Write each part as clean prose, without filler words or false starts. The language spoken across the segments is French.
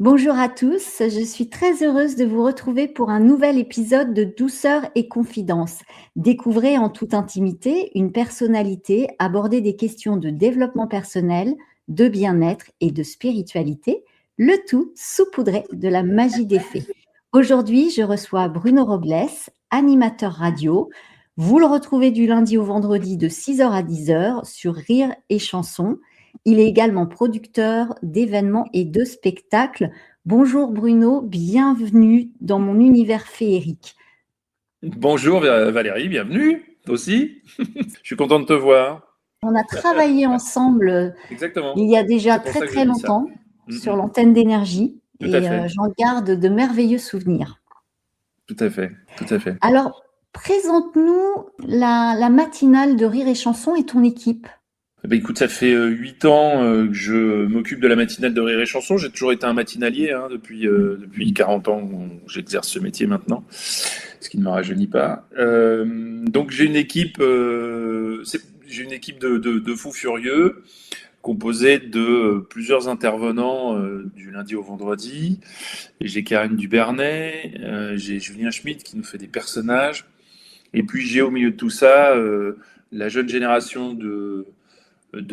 Bonjour à tous, je suis très heureuse de vous retrouver pour un nouvel épisode de Douceur et Confidence. Découvrez en toute intimité une personnalité, aborder des questions de développement personnel, de bien-être et de spiritualité, le tout saupoudré de la magie des fées. Aujourd'hui, je reçois Bruno Robles, animateur radio. Vous le retrouvez du lundi au vendredi de 6h à 10h sur Rire et Chansons. Il est également producteur d'événements et de spectacles. Bonjour Bruno, bienvenue dans mon univers féerique. Bonjour Valérie, bienvenue aussi. Je suis content de te voir. On a travaillé ensemble Exactement. il y a déjà C'est pour ça très que je très dis ça. longtemps sur l'antenne d'énergie Tout à et fait. j'en garde de merveilleux souvenirs. Tout à fait, tout à fait. Alors, présente-nous la matinale de Rire et Chansons et ton équipe. Eh ben, écoute, ça fait 8 ans que je m'occupe de la matinale de Rire et Chanson. J'ai toujours été un matinalier depuis 40 ans où j'exerce ce métier maintenant, ce qui ne me rajeunit pas. Donc j'ai une équipe, de fous furieux composée de plusieurs intervenants du lundi au vendredi. Et j'ai Karine Dubernay, j'ai Julien Schmitt qui nous fait des personnages. Et puis j'ai au milieu de tout ça la jeune génération de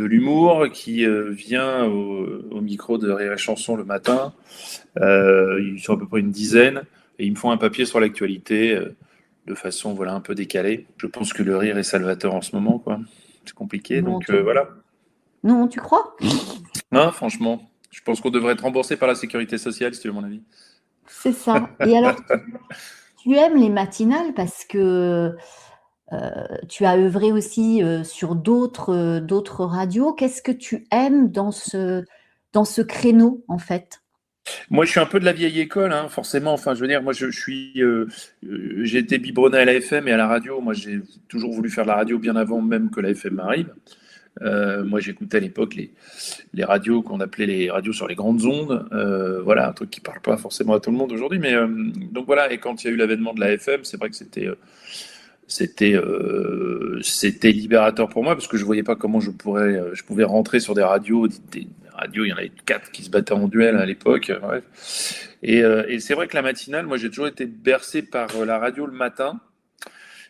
l'humour qui vient au micro de Rire et Chanson le matin. Ils sont à peu près une dizaine et ils me font un papier sur l'actualité de façon un peu décalée. Je pense que le rire est salvateur en ce moment, quoi. C'est compliqué, Non, donc voilà. Non, tu crois? Non, franchement, je pense qu'on devrait être remboursé par la sécurité sociale, si tu veux mon avis. C'est ça. Et alors, tu aimes les matinales parce que tu as œuvré aussi sur d'autres radios. Qu'est-ce que tu aimes dans ce créneau, en fait? Moi, je suis un peu de la vieille école, hein, forcément. Enfin, je veux dire, moi, j'ai été biberonné à la FM et à la radio. Moi, j'ai toujours voulu faire de la radio bien avant même que la FM m'arrive. Moi, j'écoutais à l'époque les radios qu'on appelait les radios sur les grandes ondes. Voilà, un truc qui parle pas forcément à tout le monde aujourd'hui. Mais donc voilà. Et quand il y a eu l'avènement de la FM, c'est vrai que c'était libérateur pour moi parce que je voyais pas comment je pouvais rentrer sur des radios, il y en avait 4 qui se battaient en duel à l'époque, bref. Et c'est vrai que la matinale, moi j'ai toujours été bercé par la radio le matin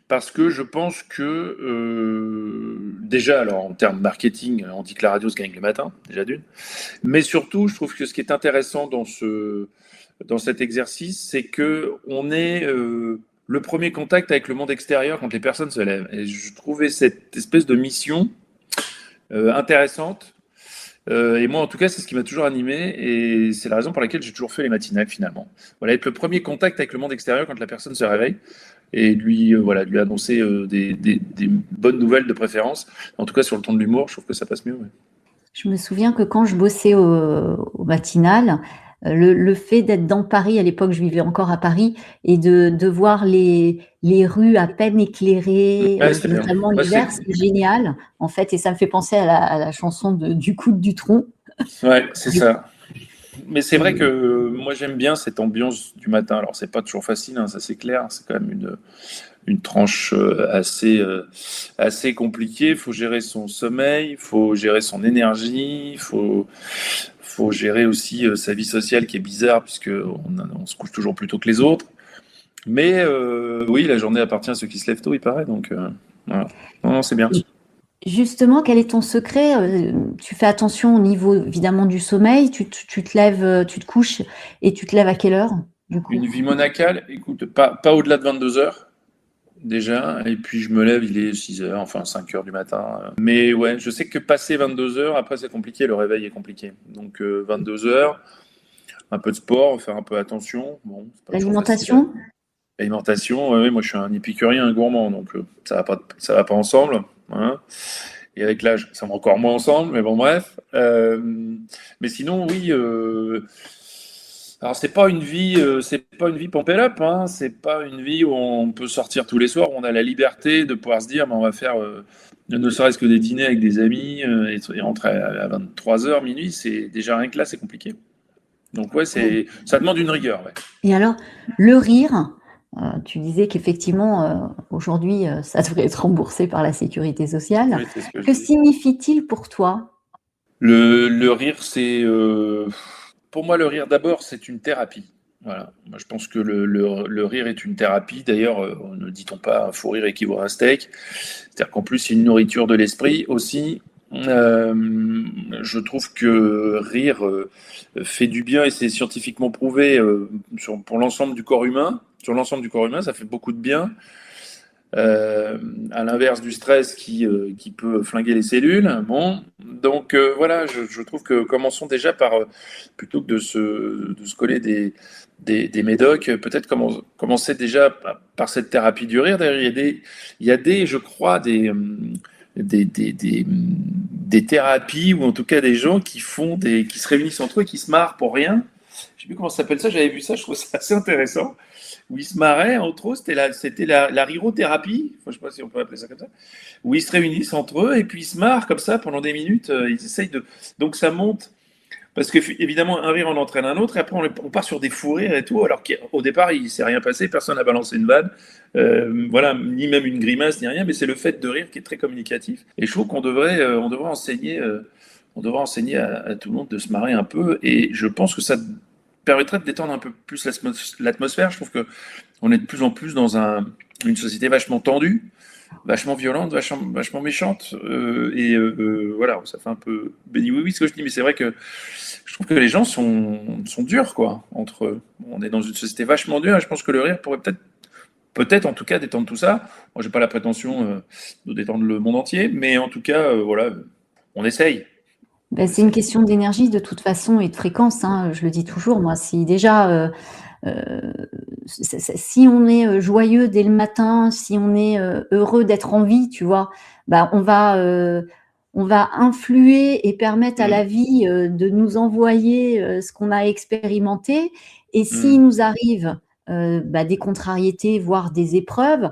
parce que je pense que déjà, alors en termes marketing, on dit que la radio se gagne le matin, déjà d'une, mais surtout je trouve que ce qui est intéressant dans cet exercice, c'est que on est le premier contact avec le monde extérieur quand les personnes se lèvent. Et je trouvais cette espèce de mission intéressante. Et moi, en tout cas, c'est ce qui m'a toujours animé. Et c'est la raison pour laquelle j'ai toujours fait les matinales, finalement. Voilà, être le premier contact avec le monde extérieur quand la personne se réveille. Et lui annoncer des bonnes nouvelles de préférence. En tout cas, sur le ton de l'humour, je trouve que ça passe mieux. Ouais. Je me souviens que quand je bossais au matinal, le fait d'être dans Paris, à l'époque je vivais encore à Paris, et de voir les rues à peine éclairées, Ouais, c'était bien. notamment Ouais, l'hiver, c'est génial, en fait, et ça me fait penser à la chanson du Coude du Tronc. ouais, c'est ça. Mais c'est vrai que moi j'aime bien cette ambiance du matin. Alors c'est pas toujours facile, hein, ça c'est clair. C'est quand même une tranche assez compliquée. Il faut gérer son sommeil, il faut gérer son énergie, il faut gérer aussi sa vie sociale qui est bizarre puisque on se couche toujours plus tôt que les autres. Mais oui, la journée appartient à ceux qui se lèvent tôt, il paraît. Donc voilà. Non, c'est bien. Justement, quel est ton secret? Tu fais attention au niveau évidemment du sommeil, tu te lèves, tu te couches et tu te lèves à quelle heure du coup? Une vie monacale, écoute, pas au-delà de 22 heures. Déjà, et puis je me lève, il est 6 heures, enfin 5 heures du matin. Mais ouais, je sais que passé 22 heures, après c'est compliqué, le réveil est compliqué. Donc 22 heures, un peu de sport, faire un peu attention. Bon, c'est pas toujours L'alimentation? facile. L'alimentation, oui, moi je suis un épicurien, un gourmand, donc ça va pas ensemble. Hein. Et avec l'âge, ça va encore moins ensemble, mais bon bref. Mais sinon, oui. Alors c'est pas une vie pump it up, hein. C'est pas une vie où on peut sortir tous les soirs, où on a la liberté de pouvoir se dire, on va faire ne serait-ce que des dîners avec des amis et rentrer à 23h, minuit, c'est déjà rien que là, c'est compliqué. Donc ouais, ça demande une rigueur. Ouais. Et alors, le rire, tu disais qu'effectivement, aujourd'hui, ça devrait être remboursé par la sécurité sociale. Oui, c'est ce que signifie-t-il pour toi? Le rire, pour moi, le rire, d'abord, c'est une thérapie. Voilà. Moi, je pense que le rire est une thérapie. D'ailleurs, ne dit-on pas un fou rire équivaut à un steak. C'est-à-dire qu'en plus, c'est une nourriture de l'esprit aussi. Euh, je trouve que rire fait du bien et c'est scientifiquement prouvé pour l'ensemble du corps humain. Sur l'ensemble du corps humain, ça fait beaucoup de bien. À l'inverse du stress qui peut flinguer les cellules. Bon, donc voilà, je trouve que commençons déjà par, plutôt que de se coller des médocs, peut-être commencer déjà par cette thérapie du rire. D'ailleurs, il y a des, je crois, des thérapies, ou en tout cas des gens qui se réunissent entre eux et qui se marrent pour rien. Je sais plus comment ça s'appelle ça, j'avais vu ça, je trouve ça assez intéressant où ils se marraient, entre autres, c'était la rirothérapie, enfin, je ne sais pas si on peut appeler ça comme ça, où ils se réunissent entre eux et puis ils se marrent comme ça pendant des minutes, ils essayent de... Donc ça monte, parce que évidemment un rire en entraîne un autre, et après on part sur des fous rires et tout, alors qu'au départ il ne s'est rien passé, personne n'a balancé une vanne, voilà, ni même une grimace, ni rien, mais c'est le fait de rire qui est très communicatif. Et je trouve on devrait enseigner à tout le monde de se marrer un peu, et je pense que ça permettrait de détendre un peu plus l'atmosphère. Je trouve que on est de plus en plus dans une société vachement tendue, vachement violente, vachement méchante. Voilà, ça fait un peu béni oui oui ce que je dis, mais c'est vrai que je trouve que les gens sont durs, quoi, entre eux. On est dans une société vachement dure et je pense que le rire pourrait peut-être en tout cas détendre tout ça. Moi, j'ai pas la prétention de détendre le monde entier, mais en tout cas, voilà, on essaye. Ben, On c'est une essaye. question d'énergie de toute façon et de fréquence, hein, je le dis toujours, moi, si déjà, si on est joyeux dès le matin, si on est heureux d'être en vie, tu vois, bah, on va influer et permettre à la vie de nous envoyer ce qu'on a expérimenté. Et s'il nous arrive bah, des contrariétés, voire des épreuves,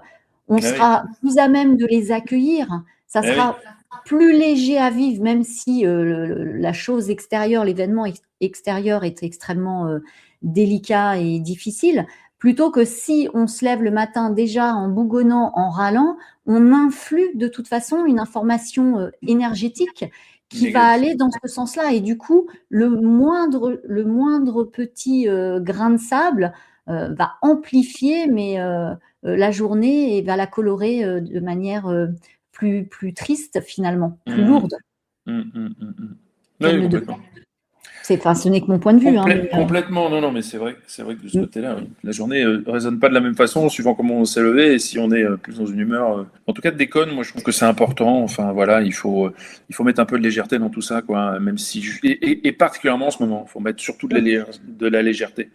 on Ah oui, sera plus à même de les accueillir. Ça ah oui, sera plus léger à vivre, même si la chose extérieure, l'événement extérieur est extrêmement délicat et difficile, plutôt que si on se lève le matin déjà en bougonnant, en râlant, on influe de toute façon une information énergétique qui va négatif. aller dans ce sens-là. Et du coup, le moindre petit grain de sable va amplifier la journée et va la colorer de manière plus triste finalement, plus Mmh. lourde Mmh, mmh, mmh, mmh. qu'elle Oui, ne devrait. complètement. Ce n'est que mon point de vue, hein, Complètement, non, non, mais c'est vrai que de ce côté-là, oui. La journée résonne pas de la même façon suivant comment on s'est levé et si on est plus dans une humeur. En tout cas, de déconne, moi je trouve que c'est important. Enfin voilà, il faut mettre un peu de légèreté dans tout ça, quoi. Même si et particulièrement en ce moment, il faut mettre surtout de la légèreté.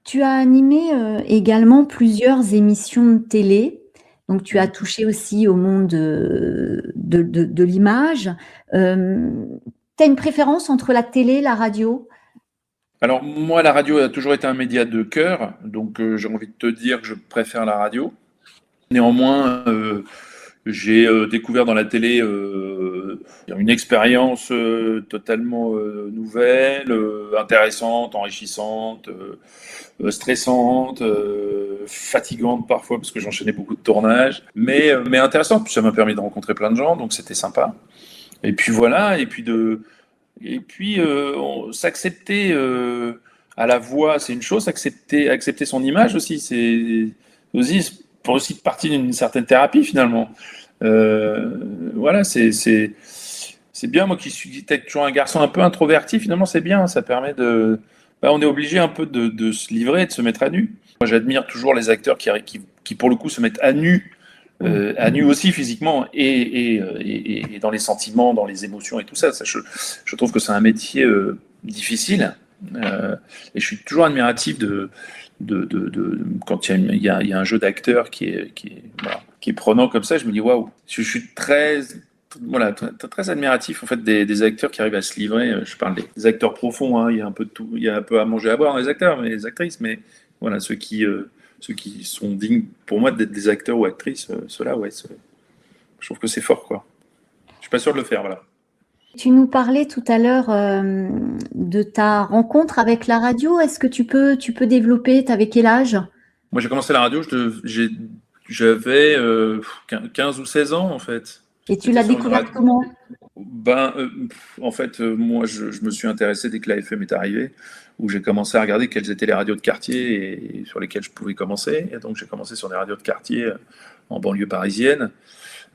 tu as animé également plusieurs émissions de télé. Donc, tu as Mm. touché aussi au monde de l'image. Tu as une préférence entre la télé et la radio? Alors moi, la radio a toujours été un média de cœur, donc j'ai envie de te dire que je préfère la radio. Néanmoins, j'ai découvert dans la télé une expérience totalement nouvelle, intéressante, enrichissante, stressante, fatigante parfois parce que j'enchaînais beaucoup de tournages, mais intéressante. Puis ça m'a permis de rencontrer plein de gens, donc c'était sympa. Et puis voilà, s'accepter à la voix, c'est une chose. Accepter son image aussi, c'est aussi partie d'une certaine thérapie finalement. Voilà, c'est bien. Moi qui suis peut-être toujours un garçon un peu introverti, finalement c'est bien. Ça permet on est obligé un peu de se livrer, de se mettre à nu. Moi j'admire toujours les acteurs qui pour le coup se mettent à nu aussi physiquement et dans les sentiments, dans les émotions et tout ça. Je trouve que c'est un métier difficile et je suis toujours admiratif quand il y a un jeu d'acteur voilà, qui est prenant comme ça. Je me dis waouh, je suis très voilà, très admiratif en fait des acteurs qui arrivent à se livrer. Je parle des acteurs profonds, hein, il y a un peu de tout, il y a un peu à manger à boire dans les acteurs, mais les actrices, mais voilà ceux qui sont dignes pour moi d'être des acteurs ou actrices, ceux-là, ouais, je trouve que c'est fort, quoi. Je suis pas sûr de le faire, voilà. Tu nous parlais tout à l'heure de ta rencontre avec la radio. Est-ce que tu peux développer? T'avais quel âge? Moi, j'ai commencé la radio, j'avais 15 ou 16 ans, en fait. Et tu J'étais l'as sur une découverte radio. comment? En fait, moi, je me suis intéressé dès que la FM est arrivée, où j'ai commencé à regarder quelles étaient les radios de quartier et sur lesquelles je pouvais commencer. Et donc, j'ai commencé sur des radios de quartier en banlieue parisienne,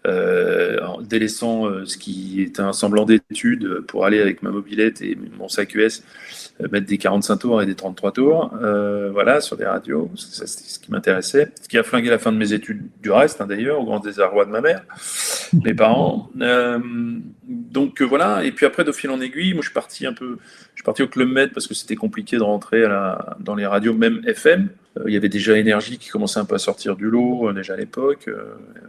en délaissant ce qui était un semblant d'études pour aller avec ma mobilette et mon sac US mettre des 45 tours et des 33 tours, voilà, sur des radios. Ça, c'est ce qui m'intéressait. Ce qui a flingué la fin de mes études du reste, hein, d'ailleurs, au grand désarroi de ma mère, mes parents. Voilà. Et puis après, de fil en aiguille, moi, je suis parti au Club Med parce que c'était compliqué de rentrer dans les radios, même FM. Il y avait déjà Énergie qui commençait un peu à sortir du lot, déjà à l'époque,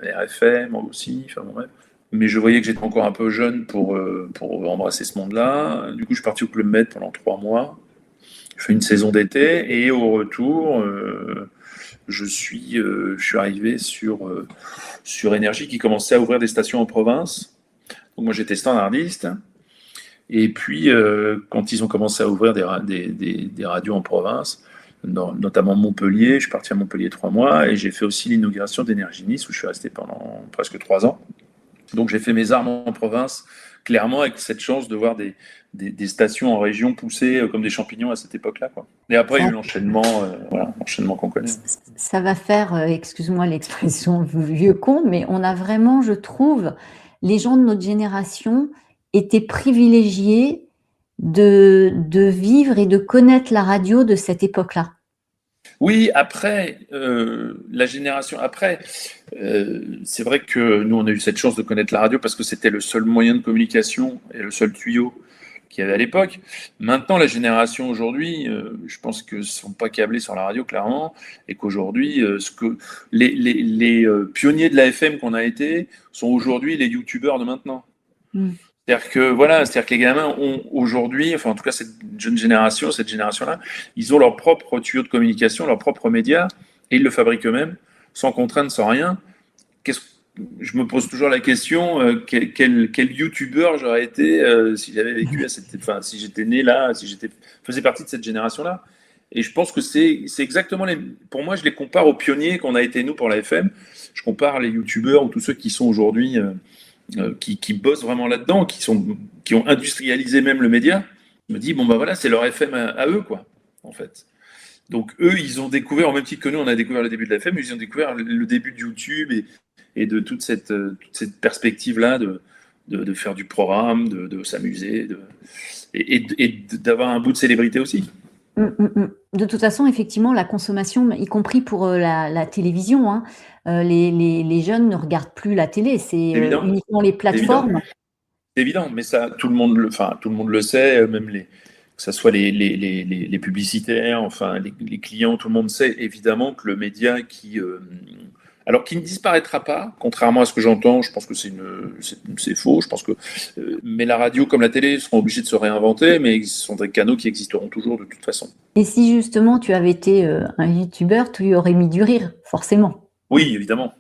RFM aussi, enfin bon, bref. Mais je voyais que j'étais encore un peu jeune pour embrasser ce monde-là. Du coup, je suis parti au Club Med pendant 3 mois. J'ai fait une saison d'été et au retour, je suis arrivé sur Énergie qui commençait à ouvrir des stations en province. Donc moi, j'étais standardiste. Et puis, quand ils ont commencé à ouvrir des radios en province, notamment Montpellier, je suis parti à Montpellier 3 mois et j'ai fait aussi l'inauguration d'Énergie Nice où je suis resté pendant presque 3 ans. Donc j'ai fait mes armes en province, clairement avec cette chance de voir des stations en région pousser comme des champignons à cette époque-là, quoi. Et après, il y a eu l'enchaînement qu'on connaît. Ça va faire, excuse-moi l'expression vieux con, mais on a vraiment, je trouve, les gens de notre génération étaient privilégiés de vivre et de connaître la radio de cette époque-là. Oui, après, la génération après, c'est vrai que nous, on a eu cette chance de connaître la radio parce que c'était le seul moyen de communication et le seul tuyau qu'il y avait à l'époque. Maintenant, la génération aujourd'hui, je pense que ne sont pas câblés sur la radio, clairement, et qu'aujourd'hui, les pionniers de la FM qu'on a été sont aujourd'hui les youtubeurs de maintenant. C'est-à-dire que les gamins ont aujourd'hui, enfin en tout cas cette jeune génération, cette génération-là, ils ont leur propre tuyau de communication, leur propre média, et ils le fabriquent eux-mêmes, sans contrainte, sans rien. Je me pose toujours la question, quel youtubeur j'aurais été si j'avais vécu si j'étais né là, si faisais partie de cette génération-là. Et je pense que c'est exactement pour moi, je les compare aux pionniers qu'on a été nous pour la FM. Je compare les youtubeurs ou tous ceux qui sont aujourd'hui qui bossent vraiment là-dedans, qui ont industrialisé même le média. Je me dis, bon, bah voilà, c'est leur FM à eux, quoi, en fait. Donc, eux, ils ont découvert, en même titre que nous, on a découvert le début de la FM, ils ont découvert le début de YouTube et de toute cette perspective-là de faire du programme, de s'amuser et d'avoir un bout de célébrité aussi. De toute façon, effectivement, la consommation, y compris pour la télévision, hein, les jeunes ne regardent plus la télé, c'est uniquement les plateformes. C'est évident, mais ça, tout le monde le sait, même que ce soit les publicitaires, enfin les clients, tout le monde sait évidemment que le média qui ne disparaîtra pas, contrairement à ce que j'entends, je pense que c'est faux, je pense que mais la radio comme la télé seront obligés de se réinventer, mais ce sont des canaux qui existeront toujours de toute façon. Et si justement tu avais été un youtubeur, tu y aurais mis du rire, forcément. Oui, évidemment,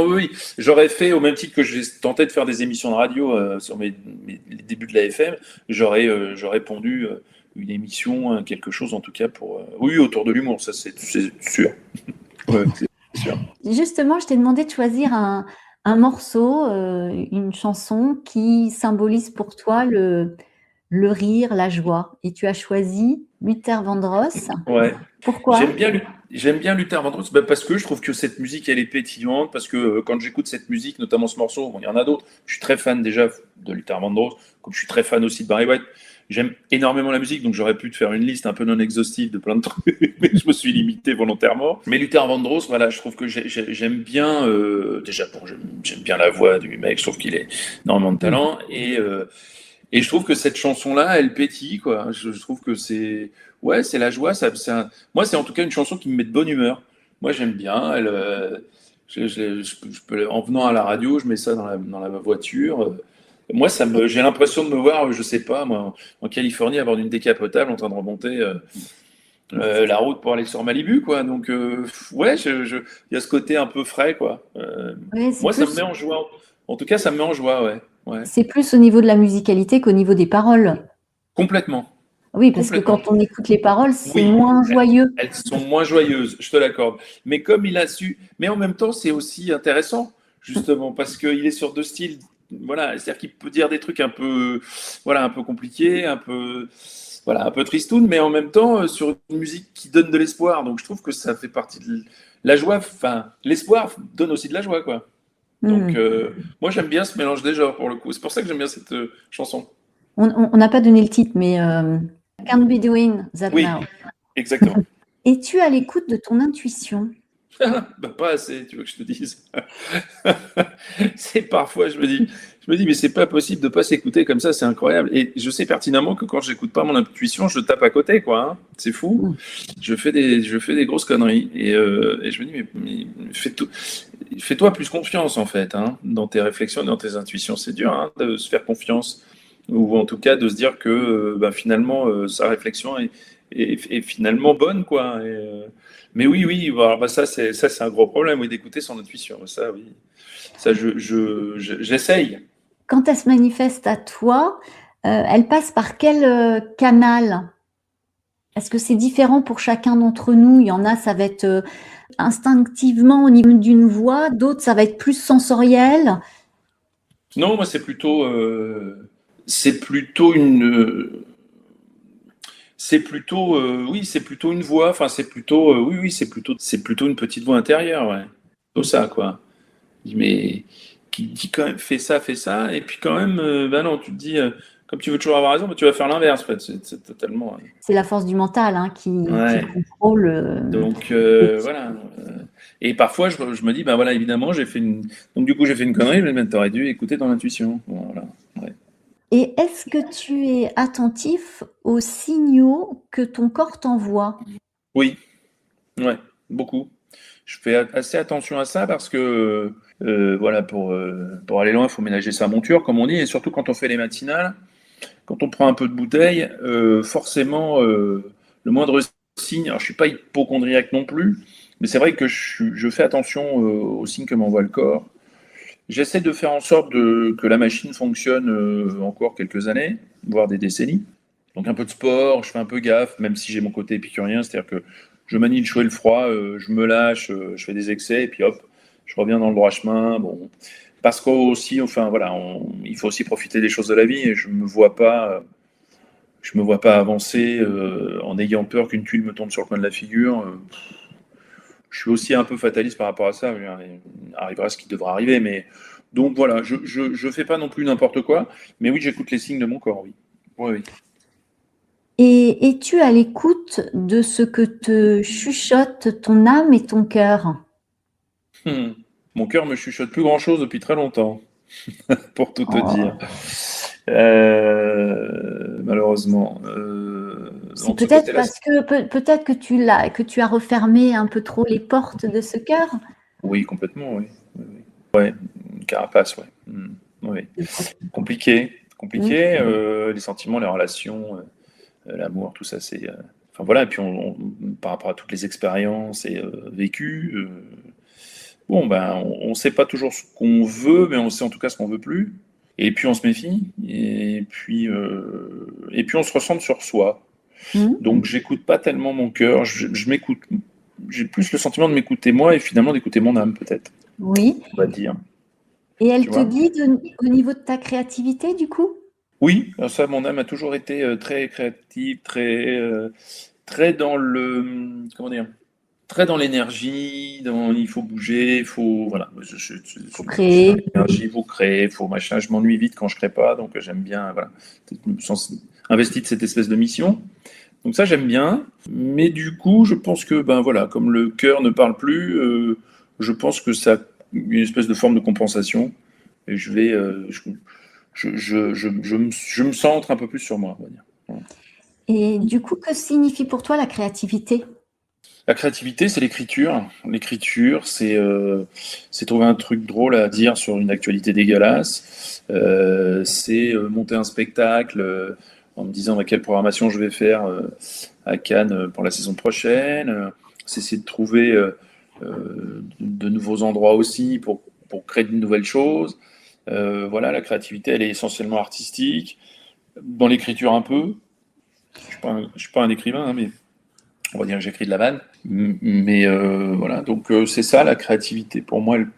oui. J'aurais fait, au même titre que j'ai tenté de faire des émissions de radio sur les débuts de la FM, j'aurais pondu une émission, quelque chose en tout cas oui, autour de l'humour, ça c'est sûr. Ouais, c'est sûr. Justement, je t'ai demandé de choisir un morceau, une chanson qui symbolise pour toi le rire, la joie. Et tu as choisi Luther Vandross. Ouais. Pourquoi ? J'aime bien Luther Vandross parce que je trouve que cette musique, elle est pétillante, parce que quand j'écoute cette musique, notamment ce morceau, il y en a d'autres, je suis très fan déjà de Luther Vandross, comme je suis très fan aussi de Barry White. J'aime énormément la musique, donc j'aurais pu te faire une liste un peu non exhaustive de plein de trucs, mais je me suis limité volontairement. Mais Luther Vandross, voilà, je trouve que j'aime bien, j'aime bien la voix du mec, je trouve qu'il a énormément de talent, et je trouve que cette chanson-là, elle pétille, quoi. Je trouve que c'est la joie. Moi, c'est en tout cas une chanson qui me met de bonne humeur. Moi, j'aime bien. En venant à la radio, je mets ça dans la voiture. Moi, j'ai l'impression de me voir, je sais pas, moi, en Californie, à bord d'une décapotable, en train de remonter la route pour aller sur Malibu, quoi. Donc, il y a ce côté un peu frais, quoi. Moi, ça me met en joie. En tout cas, ça me met en joie, ouais. C'est plus au niveau de la musicalité qu'au niveau des paroles. Complètement. Oui, parce que quand on écoute les paroles, c'est moins joyeux. Elles sont moins joyeuses, je te l'accorde. Mais comme il a su... Mais en même temps, c'est aussi intéressant, justement, parce qu'il est sur deux styles voilà, c'est-à-dire qu'il peut dire des trucs un peu, voilà, un peu compliqués, un peu tristoun, mais en même temps sur une musique qui donne de l'espoir. Donc je trouve que ça fait partie de la joie. Enfin, l'espoir donne aussi de la joie, quoi. Donc moi j'aime bien ce mélange des genres pour le coup. C'est pour ça que j'aime bien cette chanson. On n'a pas donné le titre, mais Can't Be Doing That Oui, Now. exactement. Es-tu à l'écoute de ton intuition? Bah, pas assez, tu veux que je te dise. C'est parfois, je me dis, mais c'est pas possible de pas s'écouter comme ça, c'est incroyable. Et je sais pertinemment que quand j'écoute pas mon intuition, je tape à côté, quoi. Hein. C'est fou. Mm. Je fais des grosses conneries. Et je me dis, mais fais-toi plus confiance, en fait, hein, dans tes réflexions, dans tes intuitions. C'est dur, hein, de se faire confiance. Ou en tout cas, de se dire que bah, finalement, sa réflexion est finalement bonne, quoi. Mais oui, oui, bah, ça c'est un gros problème, oui, d'écouter son intuition. Ça, oui. Ça, j'essaye. Quand elle se manifeste à toi, elle passe par quel canal? Est-ce que c'est différent pour chacun d'entre nous? Il y en a, ça va être instinctivement au niveau d'une voix, d'autres, ça va être plus sensoriel. Non, moi, c'est plutôt oui, c'est plutôt une voix. Enfin, oui, oui, c'est plutôt une petite voix intérieure, ouais. Tout ça, quoi. Mais qui dit quand même fais ça, et puis quand même, ben non, tu te dis, comme tu veux toujours avoir raison, mais tu vas faire l'inverse, en fait. C'est totalement. C'est la force du mental hein, qui Ouais. contrôle. Donc voilà. Et parfois, je me dis, ben voilà, évidemment, donc du coup, j'ai fait une connerie, mais t'aurais dû écouter ton intuition. Bon, voilà. Ouais. Et est-ce que tu es attentif aux signaux que ton corps t'envoie? Oui, ouais, beaucoup. Je fais assez attention à ça parce que, voilà, pour aller loin, il faut ménager sa monture, comme on dit, et surtout quand on fait les matinales, quand on prend un peu de bouteille, forcément, le moindre signe, alors je suis pas hypocondriaque non plus, mais c'est vrai que je fais attention aux signes que m'envoie le corps. J'essaie de faire en sorte que la machine fonctionne encore quelques années, voire des décennies. Donc un peu de sport, je fais un peu gaffe, même si j'ai mon côté épicurien, c'est-à-dire que je manie le chaud et le froid, je me lâche, je fais des excès, et puis hop, je reviens dans le droit chemin. Bon, parce qu'aussi, enfin voilà, il faut aussi profiter des choses de la vie, et je me vois pas avancer en ayant peur qu'une tuile me tombe sur le coin de la figure. Je suis aussi un peu fataliste par rapport à ça. Il arrivera ce qui devra arriver, mais donc voilà, je fais pas non plus n'importe quoi, mais oui, j'écoute les signes de mon corps, oui. Oui, oui. Et es-tu à l'écoute de ce que te chuchotent ton âme et ton cœur? Mon cœur me chuchote plus grand-chose depuis très longtemps, pour tout te dire. Oh. Malheureusement. C'est Donc ce peut-être côté-là, parce que peut-être que tu as refermé un peu trop les portes de ce cœur. oui, complètement, oui. Oui, oui. Ouais, une carapace, ouais. Oui. Compliqué, Mm. compliqué. Les sentiments, les relations, l'amour, tout ça, c'est. Enfin voilà, et puis par rapport à toutes les expériences et vécues, bon ben, on ne sait pas toujours ce qu'on veut, mais on sait en tout cas ce qu'on veut plus. Et puis on se méfie, et puis on se ressent sur soi. Mm. Donc j'écoute pas tellement mon cœur, je m'écoute. J'ai plus le sentiment de m'écouter moi et finalement d'écouter mon âme peut-être, Oui. on va dire. Et elle Tu te vois? guide au niveau de ta créativité, du coup? Oui, ça, mon âme a toujours été très créative, très dans comment dire, très dans l'énergie, il faut bouger, il faut, voilà, Faut je suis dans créer. l'énergie, il faut créer, il faut machin, je m'ennuie vite quand je crée pas, donc j'aime bien, voilà, me sens investi de cette espèce de mission. Donc ça, j'aime bien, mais du coup, je pense que, ben voilà, comme le cœur ne parle plus, je pense que ça a une espèce de forme de compensation, et je me centre un peu plus sur moi, on va dire. Voilà. Et du coup, que signifie pour toi la créativité? La créativité, c'est l'écriture. L'écriture, c'est trouver un truc drôle à dire sur une actualité dégueulasse. C'est monter un spectacle en me disant quelle programmation je vais faire à Cannes pour la saison prochaine. C'est essayer de trouver de nouveaux endroits aussi pour créer de nouvelles choses. Voilà, la créativité, elle est essentiellement artistique. Dans l'écriture un peu. Je suis pas un écrivain, hein, mais on va dire que j'écris de la vanne. Mais voilà, donc c'est ça la créativité. Pour moi, elle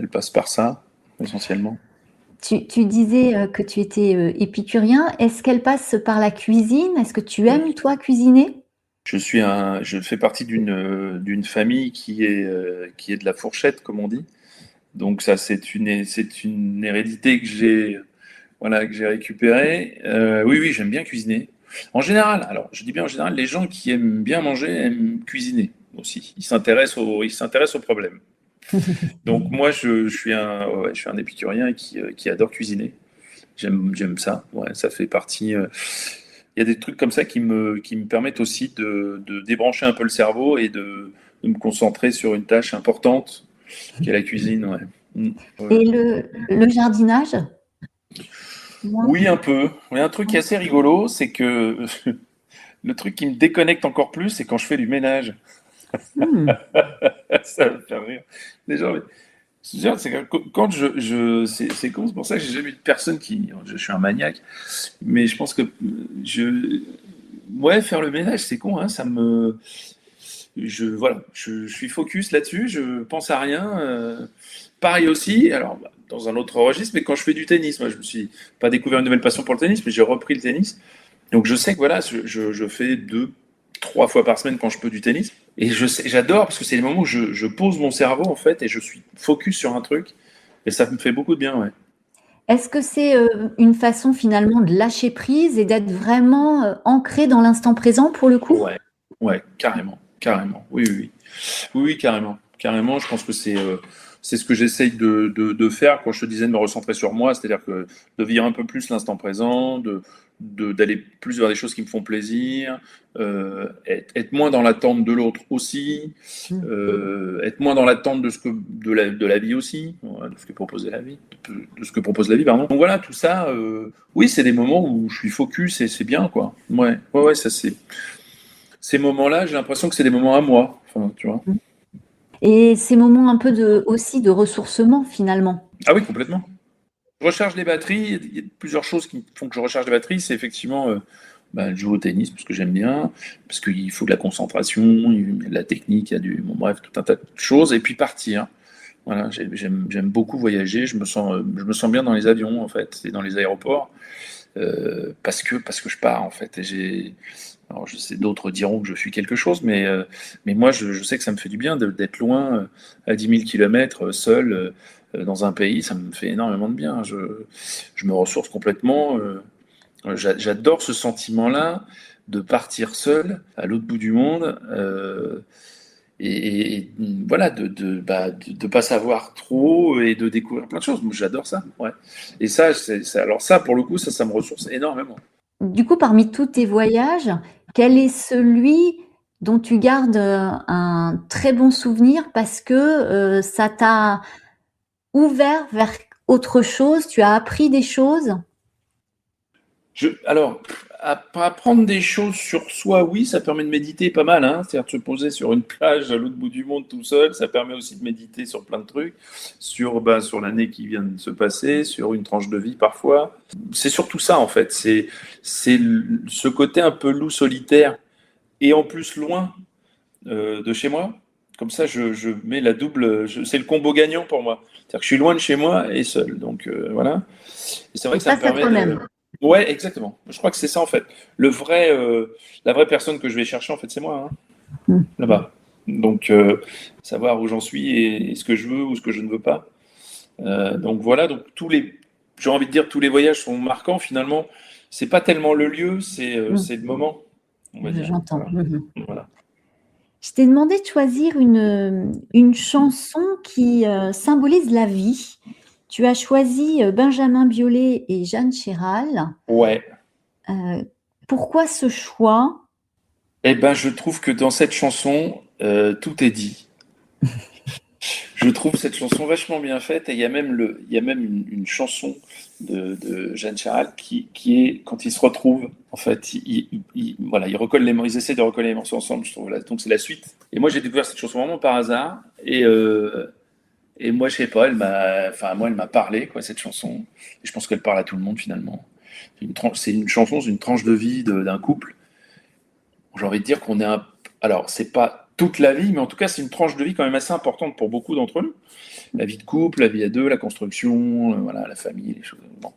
passe par ça, essentiellement. Tu disais que tu étais épicurien. Est-ce qu'elle passe par la cuisine? Est-ce que tu aimes, toi, cuisiner? Je fais partie d'une famille qui est de la fourchette, comme on dit. Donc ça, c'est une hérédité que j'ai, voilà, que j'ai récupérée. Oui, oui, j'aime bien cuisiner. En général, alors je dis bien en général, les gens qui aiment bien manger aiment cuisiner aussi. Ils s'intéressent aux problèmes. Donc moi, je suis un épicurien qui adore cuisiner. J'aime ça. Ouais, ça fait partie. Il y a des trucs comme ça qui me permettent aussi de débrancher un peu le cerveau et de me concentrer sur une tâche importante qui est la cuisine. Ouais. Ouais. Et le jardinage? Moi. Oui, un peu. Oui, un truc qui est assez rigolo, c'est que le truc qui me déconnecte encore plus, c'est quand je fais du ménage. Hmm. Ça me fait rire. Les gens, c'est que quand c'est con, c'est pour ça que j'ai jamais eu de personne qui, je suis un maniaque, mais je pense que je, ouais, faire le ménage, c'est con, hein, voilà, je suis focus là-dessus, je pense à rien. Pareil aussi, alors bah, dans un autre registre, mais quand je fais du tennis, moi je me suis pas découvert une nouvelle passion pour le tennis, mais j'ai repris le tennis. Donc je sais que voilà, je fais 2, 3 fois par semaine quand je peux du tennis. Et j'adore parce que c'est les moments où je pose mon cerveau en fait et je suis focus sur un truc. Et ça me fait beaucoup de bien, ouais. Est-ce que c'est une façon finalement de lâcher prise et d'être vraiment ancré dans l'instant présent pour le coup? Ouais, ouais, carrément, carrément. Oui, oui, oui. Oui, oui, carrément. Carrément, je pense que c'est ce que j'essaye de faire quand je te disais de me recentrer sur moi, c'est-à-dire que de vivre un peu plus l'instant présent, d'aller plus vers des choses qui me font plaisir, être moins dans l'attente de l'autre aussi, Hmm. être moins dans l'attente de la vie aussi, ouais, de ce que propose la vie, de ce que propose la vie, pardon. Donc voilà, tout ça, oui, c'est des moments où je suis focus et c'est bien, quoi. Ouais, ouais, ouais, ça c'est. Ces moments-là, j'ai l'impression que c'est des moments à moi, enfin, tu vois. Et ces moments un peu aussi de ressourcement finalement. Ah oui, complètement. Je recharge les batteries. Il y a plusieurs choses qui font que je recharge les batteries. C'est effectivement bah, jouer au tennis parce que j'aime bien, parce qu'il faut de la concentration, il y a de la technique, il y a bon, bref, tout un tas de choses. Et puis partir. Voilà, j'aime beaucoup voyager. Je me sens bien dans les avions en fait, et dans les aéroports parce que je pars en fait. Alors je sais, d'autres diront que je suis quelque chose, mais moi je sais que ça me fait du bien d'être loin, à 10 000 kilomètres, seul, dans un pays, ça me fait énormément de bien. Je me ressource complètement. J'adore ce sentiment-là de partir seul à l'autre bout du monde. Et voilà, de pas savoir trop et de découvrir plein de choses. Moi, j'adore ça, ouais. Et ça, alors ça, pour le coup, ça me ressource énormément. Du coup, parmi tous tes voyages, quel est celui dont tu gardes un très bon souvenir parce que ça t'a ouvert vers autre chose, tu as appris des choses? Alors, apprendre des choses sur soi, oui, ça permet de méditer pas mal, hein. C'est-à-dire de se poser sur une plage à l'autre bout du monde tout seul, ça permet aussi de méditer sur plein de trucs, sur l'année qui vient de se passer, sur une tranche de vie parfois. C'est surtout ça, en fait. Ce côté un peu loup solitaire et en plus loin de chez moi. Comme ça, je mets la double. C'est le combo gagnant pour moi. C'est-à-dire que je suis loin de chez moi et seul. Donc voilà. Et c'est vrai Et que ça me face à permet de. toi-même. Ouais, exactement. Je crois que c'est ça en fait. La vraie personne que je vais chercher en fait, c'est moi, hein, Mm. là-bas. Donc savoir où j'en suis et ce que je veux ou ce que je ne veux pas. Donc voilà. Donc j'ai envie de dire tous les voyages sont marquants finalement. C'est pas tellement le lieu, Mm. c'est le moment, on va dire. J'entends. Voilà. Mhm. Voilà. Je t'ai demandé de choisir une chanson qui symbolise la vie. Tu as choisi Benjamin Biolay et Jeanne Chéral. Ouais. Euh, Pourquoi ce choix? Eh ben, je trouve que dans cette chanson, tout est dit. Je trouve cette chanson vachement bien faite et il y a même une chanson de Jeanne Charal qui est quand ils se retrouvent. En fait, voilà, ils essaient de recoller les morceaux ensemble. Je trouve là, donc c'est la suite. Et moi, j'ai découvert cette chanson vraiment par hasard et moi, je sais pas, elle m'a parlé quoi cette chanson. Et je pense qu'elle parle à tout le monde finalement. C'est une chanson, c'est une tranche de vie d'un couple. J'ai envie de dire qu'on est un. Alors, c'est pas toute la vie, mais en tout cas, c'est une tranche de vie quand même assez importante pour beaucoup d'entre nous. La vie de couple, la vie à deux, la construction, voilà, la famille, les choses. Bon.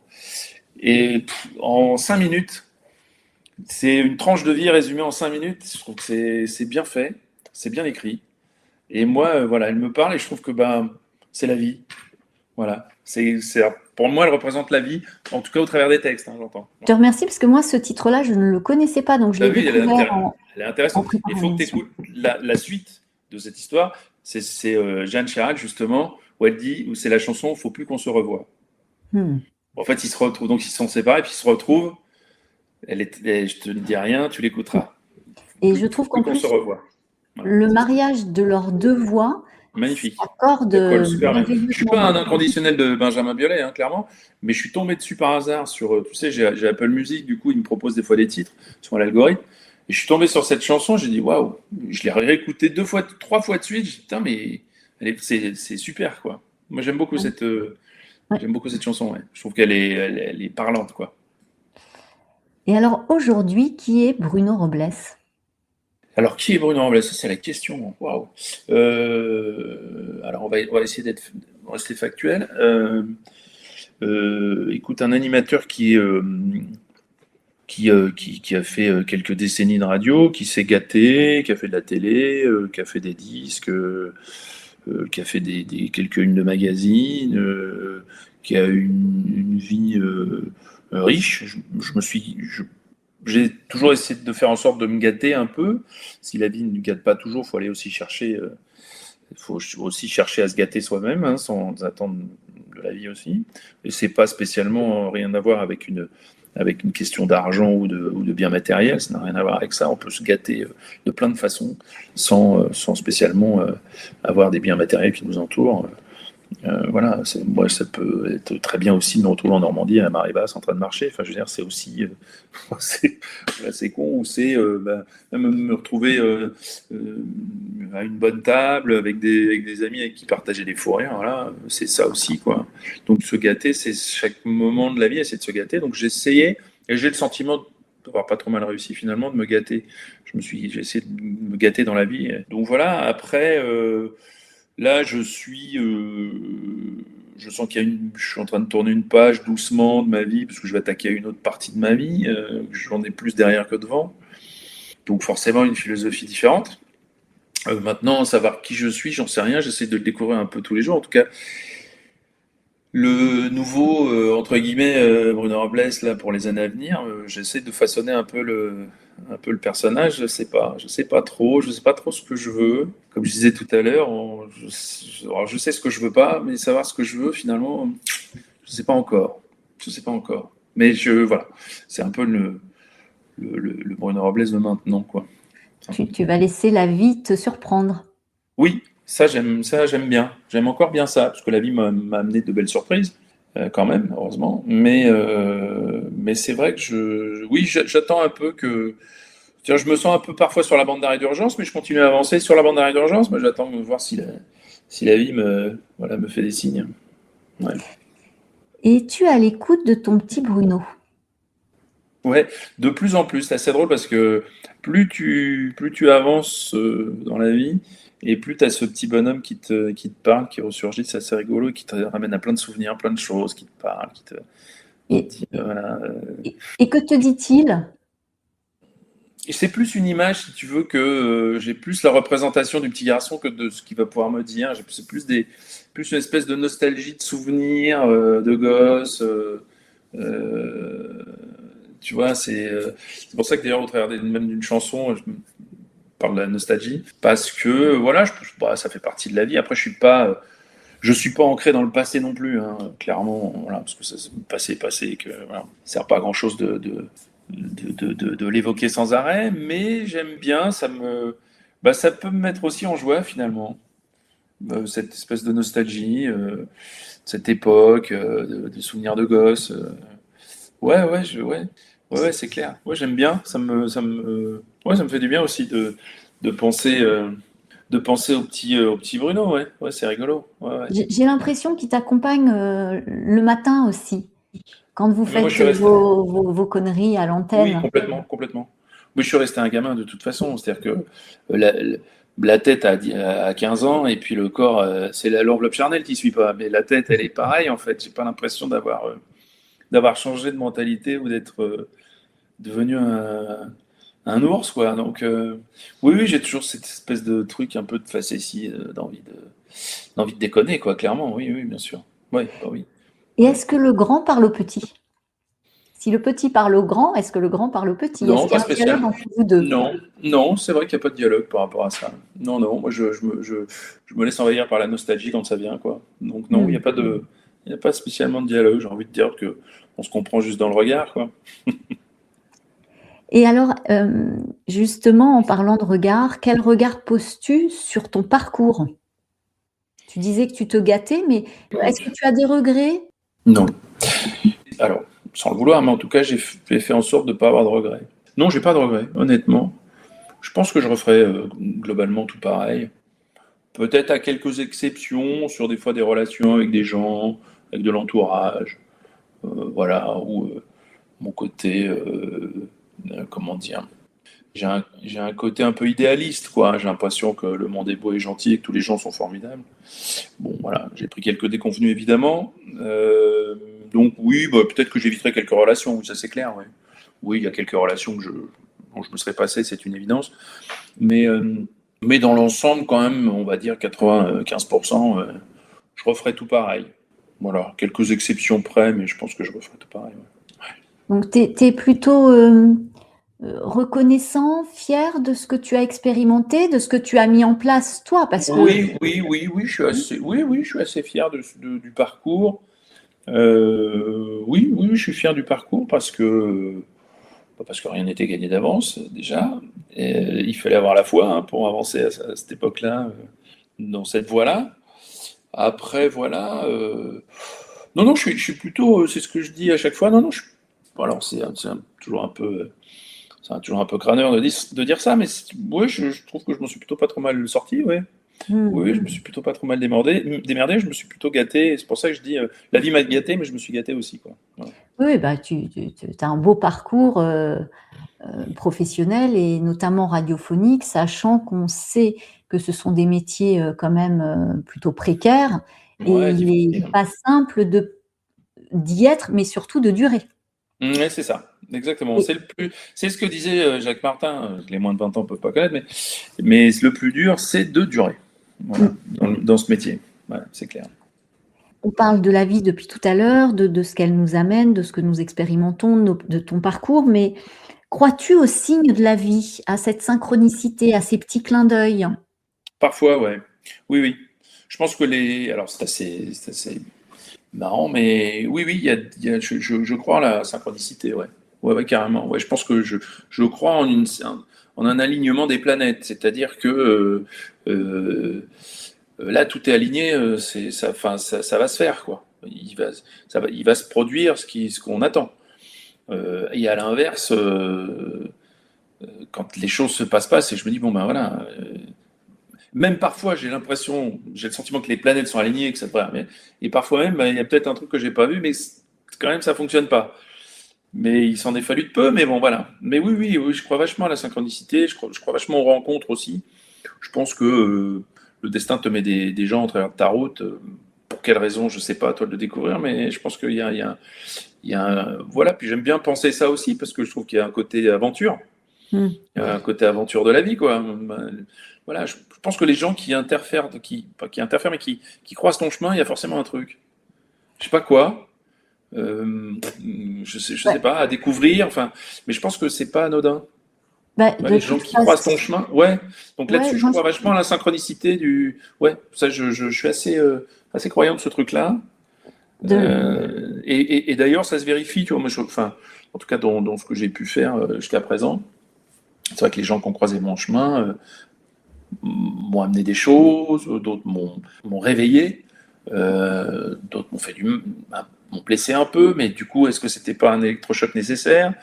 Et en 5 minutes, c'est une tranche de vie résumée en 5 minutes. Je trouve que c'est bien fait, c'est bien écrit. Et moi, voilà, elle me parle et je trouve que c'est la vie. Voilà. Pour moi, elle représente la vie, en tout cas au travers des textes, hein, j'entends. Je te remercie parce que moi, ce titre-là, je ne le connaissais pas, donc je l'ai T'as vu, découvert elle est en intéressante. Il préparant faut que tu l'émission. écoutes la suite de cette histoire. C'est Jeanne Chirac, justement, où elle dit, où c'est la chanson Faut plus qu'on se revoie. Hmm. En fait, ils se retrouvent, donc ils sont séparés, puis ils se retrouvent. Je te dis rien, tu l'écouteras. Et je Faut trouve plus qu'en qu'on se plus, revoie. Voilà. le mariage de leurs deux voix Magnifique. s'accorde Ça colle super bien. Je suis merveilleusement pas bien. un inconditionnel de Benjamin Biolay, hein, clairement, mais je suis tombé dessus par hasard sur, tu sais, j'ai Apple Music, du coup, il me propose des fois des titres sur l'algorithme, et je suis tombé sur cette chanson, j'ai dit waouh, je l'ai réécoutée 2 fois, 3 fois de suite, j'ai dit putain, mais c'est super, quoi. Moi, Ouais. j'aime beaucoup cette chanson, ouais. Je trouve elle est parlante, quoi. Et alors aujourd'hui, qui est Bruno Robles? Alors, qui est Bruno Robles? Ça, c'est la question. Waouh. Alors, on va essayer d'être rester factuel. Écoute, un animateur qui a fait quelques décennies de radio, qui s'est gâté, qui a fait de la télé, qui a fait des disques, qui a fait quelques unes de magazines, qui a une vie riche. J'ai toujours essayé de faire en sorte de me gâter un peu. Si la vie ne nous gâte pas toujours, il faut aussi chercher à se gâter soi-même, hein, sans attendre de la vie aussi. Et c'est pas spécialement rien à voir avec une question d'argent ou de biens matériels. Ça n'a rien à voir avec ça. On peut se gâter de plein de façons sans spécialement avoir des biens matériels qui nous entourent. Voilà, moi, ça peut être très bien aussi de me retrouver en Normandie à la marée basse en train de marcher. Enfin, je veux dire, c'est aussi c'est con, ou même me retrouver à une bonne table avec des amis avec qui partager des fous rires. Voilà, c'est ça aussi, quoi. Donc, se gâter, c'est chaque moment de la vie, essayer de se gâter. Donc, j'ai essayé, et j'ai le sentiment d'avoir pas trop mal réussi finalement, de me gâter. J'ai essayé de me gâter dans la vie. Donc, voilà, après. Là, je sens je suis en train de tourner une page doucement de ma vie, parce que je vais attaquer à une autre partie de ma vie. J'en ai plus derrière que devant. Donc forcément, une philosophie différente. Maintenant, savoir qui je suis, j'en sais rien. J'essaie de le découvrir un peu tous les jours. En tout cas, le nouveau, entre guillemets, Bruno Robles, là, pour les années à venir, j'essaie de façonner un peu le personnage. Je sais pas trop, je sais pas trop ce que je veux. Comme je disais tout à l'heure, alors je sais ce que je veux pas, mais savoir ce que je veux, finalement, je sais pas encore. Je sais pas encore. Mais voilà, c'est un peu le Bruno Robles de maintenant, quoi. Tu vas laisser la vie te surprendre. Oui, ça j'aime bien. J'aime encore bien ça, parce que la vie m'a amené de belles surprises, quand même, heureusement. Mais c'est vrai que oui, j'attends un peu que. C'est-à-dire, je me sens un peu parfois sur la bande d'arrêt d'urgence, mais je continue à avancer sur la bande d'arrêt d'urgence. Moi, j'attends de voir si la vie me fait des signes. Ouais. Et tu es à l'écoute de ton petit Bruno. Ouais, de plus en plus. C'est assez drôle parce que plus tu avances dans la vie, et plus tu as ce petit bonhomme qui te parle, qui ressurgit, c'est assez rigolo, qui te ramène à plein de souvenirs, plein de choses, qui te parle, qui te Et, dit, voilà. et que te dit-il? Et c'est plus une image, si tu veux, que j'ai plus la représentation du petit garçon que de ce qu'il va pouvoir me dire. C'est plus une espèce de nostalgie de souvenirs de gosse. Euh, Tu vois, c'est pour ça que d'ailleurs, au travers même d'une chanson, je parle de la nostalgie, parce que voilà, ça fait partie de la vie. Après, je suis pas ancré dans le passé non plus, hein, clairement, voilà, parce que c'est le passé est passé, et que voilà, ça sert pas à grand chose de l'évoquer sans arrêt, mais j'aime bien, ça peut me mettre aussi en joie finalement, cette espèce de nostalgie, cette époque, des souvenirs de gosse. Ouais, c'est clair. Ouais, j'aime bien. Ouais, ça me fait du bien aussi de penser, au petit Bruno. Ouais, ouais, c'est rigolo. Ouais, ouais. J'ai l'impression qu'il t'accompagne le matin aussi, quand vous Mais moi, je faites suis resté. vos conneries à Oui, l'antenne. complètement, complètement. Moi, je suis resté un gamin de toute façon. C'est-à-dire que la, la tête à 15 ans et puis le corps, c'est l'enveloppe charnelle qui suit pas. Mais la tête, elle est pareille en fait. J'ai pas l'impression d'avoir changé de mentalité ou d'être devenu un ours, quoi. Donc, oui, oui, j'ai toujours cette espèce de truc un peu de facétie, d'envie de déconner, quoi, clairement. Oui, oui, bien sûr. Oui, bah oui. Et est-ce que le grand parle au petit? Si le petit parle au grand, est-ce que le grand parle au petit? Est-ce Non, qu'il y pas a un dialogue spécial. entre vous deux? Non, non, c'est vrai qu'il n'y a pas de dialogue par rapport à ça. Non, non, moi je me laisse envahir par la nostalgie quand ça vient, quoi. Donc non, Hmm. il n'y a pas spécialement de dialogue. J'ai envie de dire que on se comprend juste dans le regard, quoi. Et alors, justement, en parlant de regard, quel regard poses-tu sur ton parcours? Tu disais que tu te gâtais, mais est-ce que tu as des regrets? Non. Alors, sans le vouloir, mais en tout cas, j'ai fait en sorte de ne pas avoir de regrets. Non, j'ai pas de regrets, honnêtement. Je pense que je referais globalement tout pareil. Peut-être à quelques exceptions sur des fois des relations avec des gens, avec de l'entourage, voilà, ou mon côté, comment dire, j'ai un côté un peu idéaliste, quoi. J'ai l'impression que le monde est beau et gentil et que tous les gens sont formidables. Bon, voilà, j'ai pris quelques déconvenues évidemment. Donc oui, bah, peut-être que j'éviterai quelques relations, oui, ça c'est clair. Ouais. Oui, il y a quelques relations dont je me serais passé, c'est une évidence. Mais, euh, mais dans l'ensemble, quand même, on va dire 95%, je referai tout pareil. Voilà, quelques exceptions près, mais je pense que je referai tout pareil. Ouais. Donc, tu es plutôt reconnaissant, fier de ce que tu as expérimenté, de ce que tu as mis en place, toi, parce que Oui, oui, oui, oui, oui, oui, je suis assez fier du parcours. Oui, oui, je suis fier du parcours parce que rien n'était gagné d'avance déjà. Et, il fallait avoir la foi hein, pour avancer à cette époque-là, dans cette voie-là. Après, voilà. Non, non, je suis plutôt. C'est ce que je dis à chaque fois. Non, non, alors toujours un peu. C'est toujours un peu crâneur de dire ça, mais ouais, je trouve que je m'en suis plutôt pas trop mal sorti, ouais. Oui, je me suis plutôt pas trop mal démerdé, je me suis plutôt gâté, et c'est pour ça que je dis la vie m'a gâté, mais je me suis gâté aussi, quoi. Voilà. oui, bah, tu as un beau parcours professionnel et notamment radiophonique, sachant qu'on sait que ce sont des métiers quand même plutôt précaires et Ouais, il n'est difficile. pas simple d'y être, mais surtout de durer. Ouais, c'est ça, exactement. Et, C'est ce que disait Jacques Martin. Les moins de 20 ans ne peuvent pas connaître, mais le plus dur, c'est de durer. Voilà, dans ce métier. Voilà, c'est clair. on parle de la vie depuis tout à l'heure, de ce qu'elle nous amène, de ce que nous expérimentons, de ton parcours, mais crois-tu aux signes de la vie, à cette synchronicité, à ces petits clins d'œil? Parfois, ouais. Oui, oui. Je pense que alors c'est assez marrant, mais oui, oui, je crois à la synchronicité, ouais. Ouais, ouais, carrément. Ouais, je pense que je crois en un alignement des planètes, c'est-à-dire que là, tout est aligné, enfin, ça va se faire, quoi. Il va se produire ce qu'on attend. Et à l'inverse, quand les choses se passent pas, c'est je me dis bon ben voilà. Même parfois, j'ai le sentiment que les planètes sont alignées, que ça devrait. Et parfois même, ben, il y a peut-être un truc que j'ai pas vu, mais quand même ça fonctionne pas. Mais il s'en est fallu de peu, mais bon voilà. Mais oui, oui, oui, je crois vachement à la synchronicité, je crois vachement aux rencontres aussi. Je pense que le destin te met des gens en travers de ta route. Pour quelle raison, je sais pas, à toi de le découvrir, mais je pense il y a voilà. Puis j'aime bien penser ça aussi parce que je trouve qu'il y a un côté aventure. Hmm. Il y a un côté aventure de la vie, quoi. Voilà, je pense que les gens qui interfèrent, pas qui interfèrent, mais qui croisent ton chemin, il y a forcément un truc. Je sais pas quoi. Euh, je sais Ouais. pas, à découvrir. Enfin, mais je pense que c'est pas anodin. Bah, Ouais, de les gens toute qui croisent ton façon, chemin, ouais. Donc ouais, là-dessus, je moi, crois vachement à la synchronicité du. Ouais, ça, je suis assez croyant de ce truc-là. de, Et d'ailleurs, ça se vérifie, tu vois. Moi, enfin, en tout cas, dans ce que j'ai pu faire jusqu'à présent, c'est vrai que les gens qui ont croisé mon chemin m'ont amené des choses, d'autres m'ont réveillé, d'autres m'ont blessé un peu, mais du coup, est-ce que c'était pas un électrochoc nécessaire?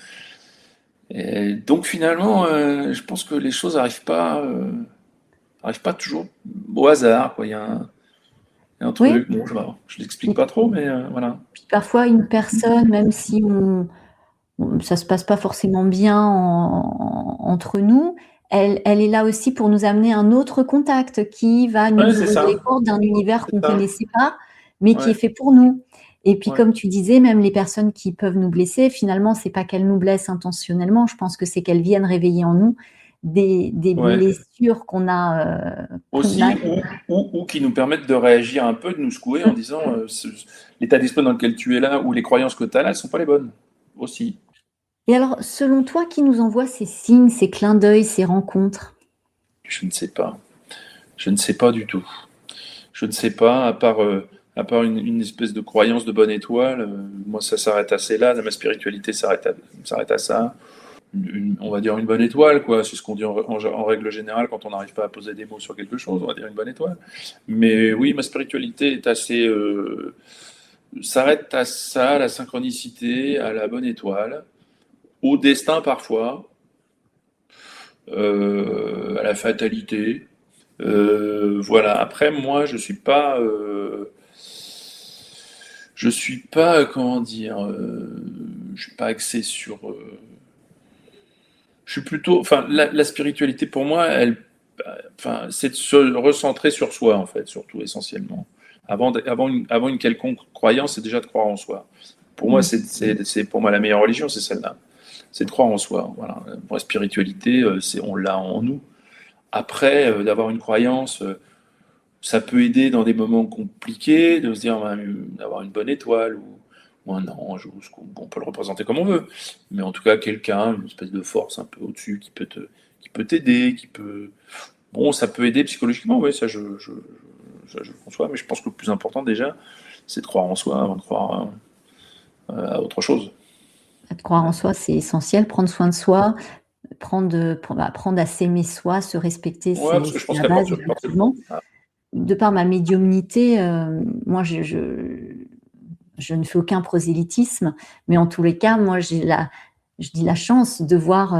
Et donc finalement, je pense que les choses arrivent pas toujours au hasard, quoi. Il y a un oui. truc, bon, je l'explique Et pas trop, mais voilà. puis parfois, une personne, même si ça se passe pas forcément bien entre nous, elle est là aussi pour nous amener un autre contact qui va Ouais, nous c'est ouvrir les ça, portes d'un univers c'est qu'on ça. connaissait pas, mais qui est Ouais, fait pour nous. Et puis, ouais. comme tu disais, même les personnes qui peuvent nous blesser, finalement, c'est pas qu'elles nous blessent intentionnellement. Je pense que c'est qu'elles viennent réveiller en nous des Ouais. blessures qu'on a. Aussi, ou qui nous permettent de réagir un peu, de nous secouer en disant l'état d'esprit dans lequel tu es là ou les croyances que tu as là, elles sont pas les bonnes. Aussi. Et alors, selon toi, qui nous envoie ces signes, ces clins d'œil, ces rencontres? Je ne sais pas. Je ne sais pas du tout. Je ne sais pas, à part une espèce de croyance de bonne étoile, moi ça s'arrête assez là, ma spiritualité s'arrête à ça. On va dire une bonne étoile, quoi. C'est ce qu'on dit en règle générale quand on n'arrive pas à poser des mots sur quelque chose, on va dire une bonne étoile. Mais oui, ma spiritualité est assez, s'arrête à ça, à la synchronicité, à la bonne étoile, au destin parfois, à la fatalité. Voilà. Après, moi, je suis pas, comment dire, je suis pas axé sur. Je suis plutôt, enfin, la spiritualité pour moi, enfin, c'est de se recentrer sur soi en fait, surtout essentiellement. Avant une quelconque croyance, c'est déjà de croire en soi. Pour moi, Mm. c'est pour moi la meilleure religion, c'est celle-là. C'est de croire en soi. Voilà. Pour la spiritualité, on l'a en nous. Après, d'avoir une croyance, ça peut aider dans des moments compliqués, de se dire, d'avoir une bonne étoile ou un ange, ou on peut le représenter comme on veut. Mais en tout cas, quelqu'un, une espèce de force un peu au-dessus qui peut t'aider, qui peut. Bon, ça peut aider psychologiquement, oui, ça, je le conçois, mais je pense que le plus important déjà, c'est de croire en soi avant de croire à autre chose. De croire en soi, c'est essentiel. Prendre soin de soi, apprendre à s'aimer soi, se respecter, Ouais, parce c'est que je pense la qu'à base, partir de. effectivement. Ah, De par ma médiumnité, moi, je ne fais aucun prosélytisme, mais en tous les cas, moi, je dis la chance de voir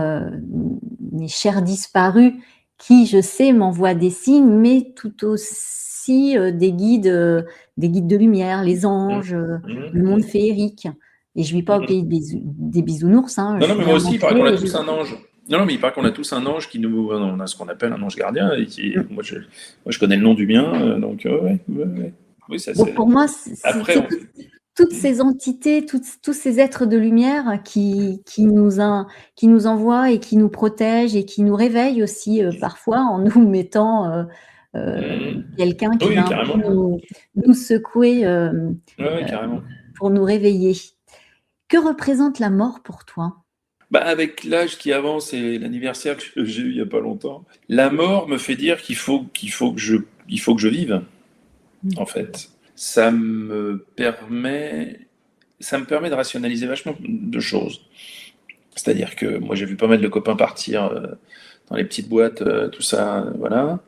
mes chers disparus qui, je sais, m'envoient des signes, mais tout aussi des guides de lumière, les hum, anges, le monde hum, féerique. Et je vis pas au hum. pays des bisounours, hein, je Non, non, suis mais moi bien aussi, il paraît qu'on a entourée. tous un ange. Non, non, mais il paraît qu'on a tous un ange qui nous. On a ce qu'on appelle un ange gardien. Moi, je connais le nom du mien, donc ouais, ouais, ouais. Oui, ça Donc c'est. pour moi, Après, c'est toutes ces entités, tous ces êtres de lumière qui nous envoient et qui nous protègent et qui nous réveillent aussi parfois en nous mettant quelqu'un qui oui, va un peu carrément. nous secouer Ouais, ouais, euh, carrément. pour nous réveiller. Que représente la mort pour toi? Bah, avec l'âge qui avance et l'anniversaire que j'ai eu il y a pas longtemps, la mort me fait dire il faut que je vive, en fait. Ça me permet de rationaliser vachement de choses. C'est-à-dire que moi, j'ai vu pas mal de copains partir dans les petites boîtes, tout ça, voilà.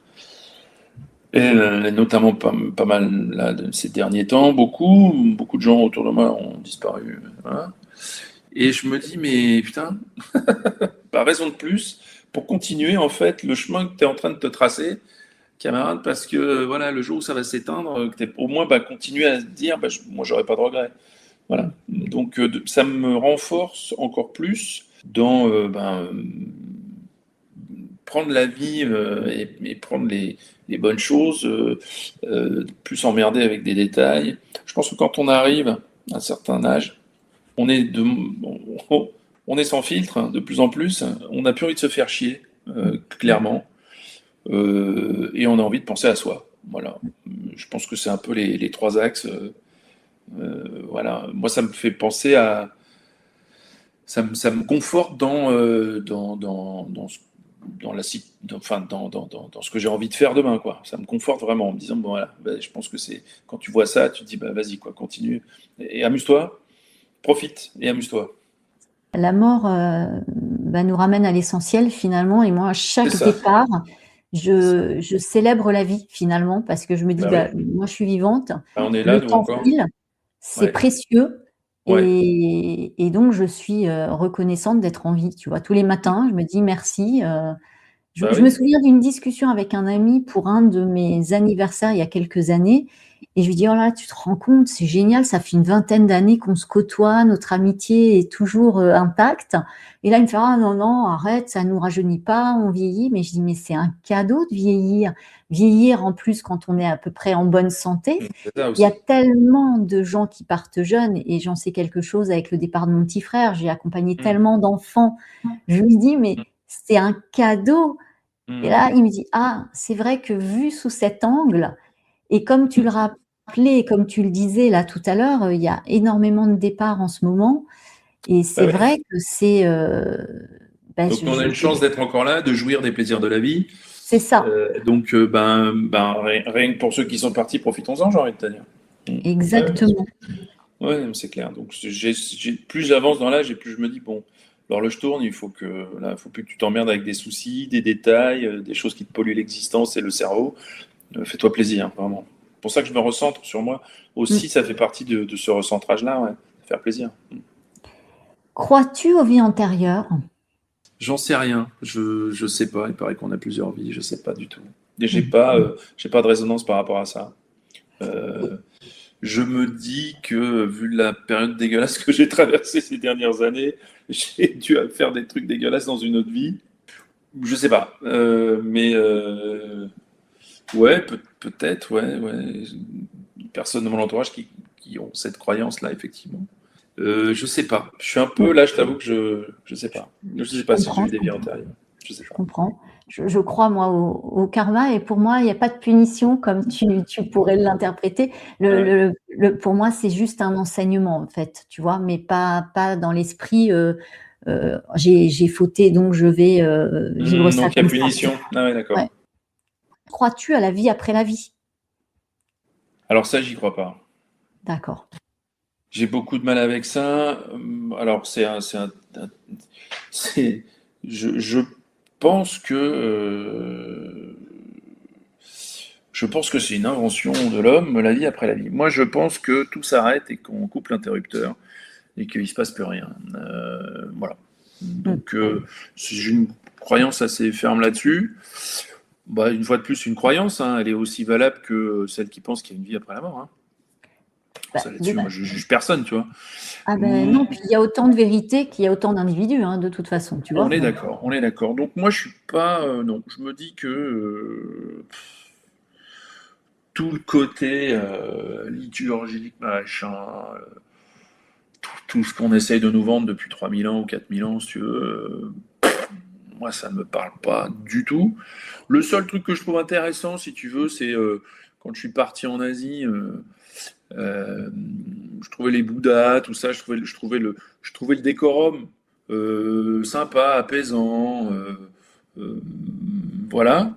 Et notamment pas mal là, ces derniers temps, beaucoup de gens autour de moi ont disparu. Voilà. Et je me dis, mais putain, pas raison de plus pour continuer en fait le chemin que tu es en train de te tracer, camarade, parce que voilà, le jour où ça va s'éteindre, que t'es au moins continuer à se dire, moi j'aurais pas de regrets. Voilà. Donc ça me renforce encore plus dans prendre la vie et prendre les bonnes choses, plus emmerder avec des détails. Je pense que quand on arrive à un certain âge, on est, de, on est sans filtre de plus en plus, on n'a plus envie de se faire chier, clairement, et on a envie de penser à soi. Voilà. Je pense que c'est un peu les trois axes. Voilà. Moi, ça me fait penser à, ça me conforte dans ce que j'ai envie de faire demain, quoi. Ça me conforte vraiment en me disant, bon, voilà, je pense que c'est, quand tu vois ça, tu te dis, bah, vas-y, quoi, continue. Et amuse-toi, profite et amuse-toi. La mort nous ramène à l'essentiel finalement, et moi, à C'est chaque ça. départ, C'est ça. je célèbre la vie finalement, parce que je me dis, Bah oui. moi je suis vivante, Bah, on est là, le nous temps encore. file, c'est Ouais. précieux, Ouais. et donc je suis reconnaissante d'être en vie. Tu vois, tous les matins, je me dis merci, Bah Je me oui. souviens d'une discussion avec un ami pour un de mes anniversaires il y a quelques années et je lui dis: «Oh là là, tu te rends compte, c'est génial, ça fait une vingtaine d'années qu'on se côtoie, notre amitié est toujours, intacte» et là, il me fait: «Ah non, non, arrête, ça nous rajeunit pas, on vieillit», mais je dis: «Mais c'est un cadeau de vieillir». Vieillir en plus quand on est à peu près en bonne santé. C'est ça Il y a aussi. tellement de gens qui partent jeunes et j'en sais quelque chose avec le départ de mon petit frère. J'ai accompagné Mmh. tellement d'enfants. Je lui dis: «Mais Mmh. c'est un cadeau» et Mmh. là, il me dit: «Ah, c'est vrai que vu sous cet angle» et comme tu le rappelais, comme tu le disais là tout à l'heure, il y a énormément de départs en ce moment et Bah c'est oui. vrai que c'est, bah, Donc on a une je chance d'être encore là, de jouir des plaisirs de la vie. c'est ça, Donc rien que pour ceux qui sont partis, profitons-en, j'ai envie de te dire. Ouais, bien sûr. exactement. Ouais, c'est clair. Donc plus j'avance dans l'âge et plus je me dis bon, l'horloge tourne, faut plus que tu t'emmerdes avec des soucis, des détails, des choses qui te polluent l'existence et le cerveau. Fais-toi plaisir, vraiment. C'est pour ça que je me recentre sur moi. Mmh. Aussi, ça fait partie de ce recentrage-là, ouais. Faire plaisir. Crois-tu aux vies antérieures? J'en sais rien. Je sais pas. Il paraît qu'on a plusieurs vies. Je sais pas du tout. Et Mmh. j'ai pas de résonance par rapport à ça. Euh, je me dis que vu la période dégueulasse que j'ai traversée ces dernières années, j'ai dû faire des trucs dégueulasses dans une autre vie. Je sais pas. Ouais, peut-être, ouais, ouais. Personne de mon entourage qui ont cette croyance-là, effectivement. Je sais pas. Je suis un peu là, je t'avoue que je sais pas. Je sais Je pas si j'ai comprends, eu je des vies comprends. antérieures. Je sais Je pas. comprends. Je crois moi au karma et pour moi, il y a pas de punition comme tu pourrais l'interpréter. Ouais. Pour moi, c'est juste un enseignement en fait, tu vois? Mais pas dans l'esprit, j'ai fauté donc je vais, vivre ça Donc il y a comme ça. punition. Ah ouais, Ouais. d'accord. Crois-tu à la vie après la vie? Alors ça, j'y crois pas. D'accord. J'ai beaucoup de mal avec ça. Alors c'est, je pense que, je pense que c'est une invention de l'homme, la vie après la vie. Moi, je pense que tout s'arrête et qu'on coupe l'interrupteur et qu'il se passe plus rien. Voilà. Mmh. Donc, j'ai une croyance assez ferme là-dessus. Bah, une fois de plus, une croyance, hein, elle est aussi valable que celle qui pense qu'il y a une vie après la mort. Hein. Bah, Ça là-dessus, moi, je juge personne, tu vois. ah ben Mm, non, puis il y a autant de vérité qu'il y a autant d'individus, hein, de toute façon, tu vois? On est Donc d'accord, on est d'accord. Donc moi, je suis pas, non, je me dis que tout le côté liturgique, machin, tout ce qu'on essaye de nous vendre depuis 3000 ans ou 4000 ans, si tu veux, moi, ça ne me parle pas du tout. Le seul truc que je trouve intéressant, si tu veux, c'est quand je suis parti en Asie, euh, je trouvais les Bouddhas, tout ça, je trouvais le décorum sympa, apaisant, euh, voilà.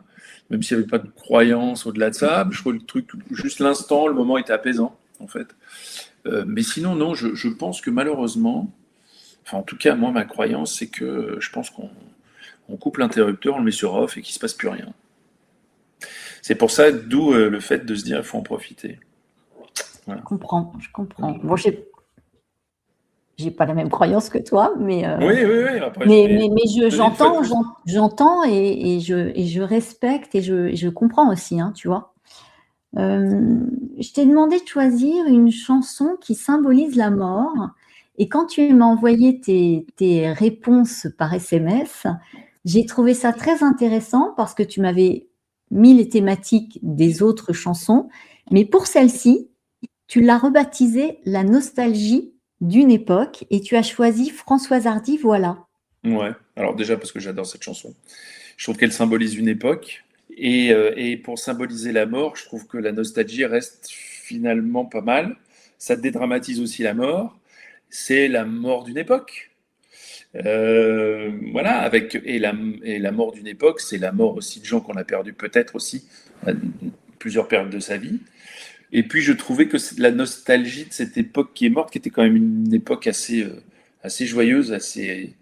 Même s'il n'y avait pas de croyance au-delà de ça, je trouvais le truc, juste l'instant, le moment était apaisant, en fait. Mais sinon, non, je pense que malheureusement, enfin, en tout cas, moi, ma croyance, c'est que je pense qu'on coupe l'interrupteur, on le met sur off et qu'il ne se passe plus rien. C'est pour ça, d'où le fait de se dire, il faut en profiter. Voilà. je comprends, je comprends. Bon, j'ai pas la même croyance que toi, Oui, oui, oui, après, mais mais une fois de plus. j'entends et je respecte et je comprends aussi, hein, tu vois? Je t'ai demandé de choisir une chanson qui symbolise la mort et quand tu m'as envoyé tes réponses par SMS, j'ai trouvé ça très intéressant parce que tu m'avais mis les thématiques des autres chansons, mais pour celle-ci, tu l'as rebaptisée «La nostalgie d'une époque» et tu as choisi Françoise Hardy, «Voilà». Ouais, alors déjà parce que j'adore cette chanson. Je trouve qu'elle symbolise une époque. Et pour symboliser la mort, je trouve que la nostalgie reste finalement pas mal. Ça dédramatise aussi la mort. C'est la mort d'une époque. Voilà, et la mort d'une époque, c'est la mort aussi de gens qu'on a perdus peut-être aussi à plusieurs périodes de sa vie. Et puis je trouvais que c'est la nostalgie de cette époque qui est morte, qui était quand même une époque assez joyeuse, assez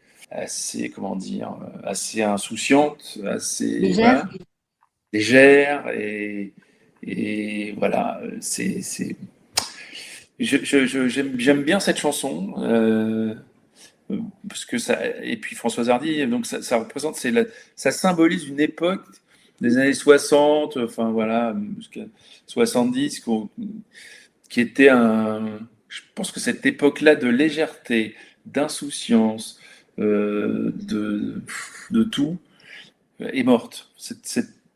comment dire, assez insouciante, assez Légère? voilà, légère et voilà, j'aime bien cette chanson. parce que ça, et puis Françoise Hardy, donc ça représente, ça symbolise une époque des années 60, enfin voilà, jusqu'à 70, qui était je pense que cette époque-là de légèreté, d'insouciance, de tout, est morte.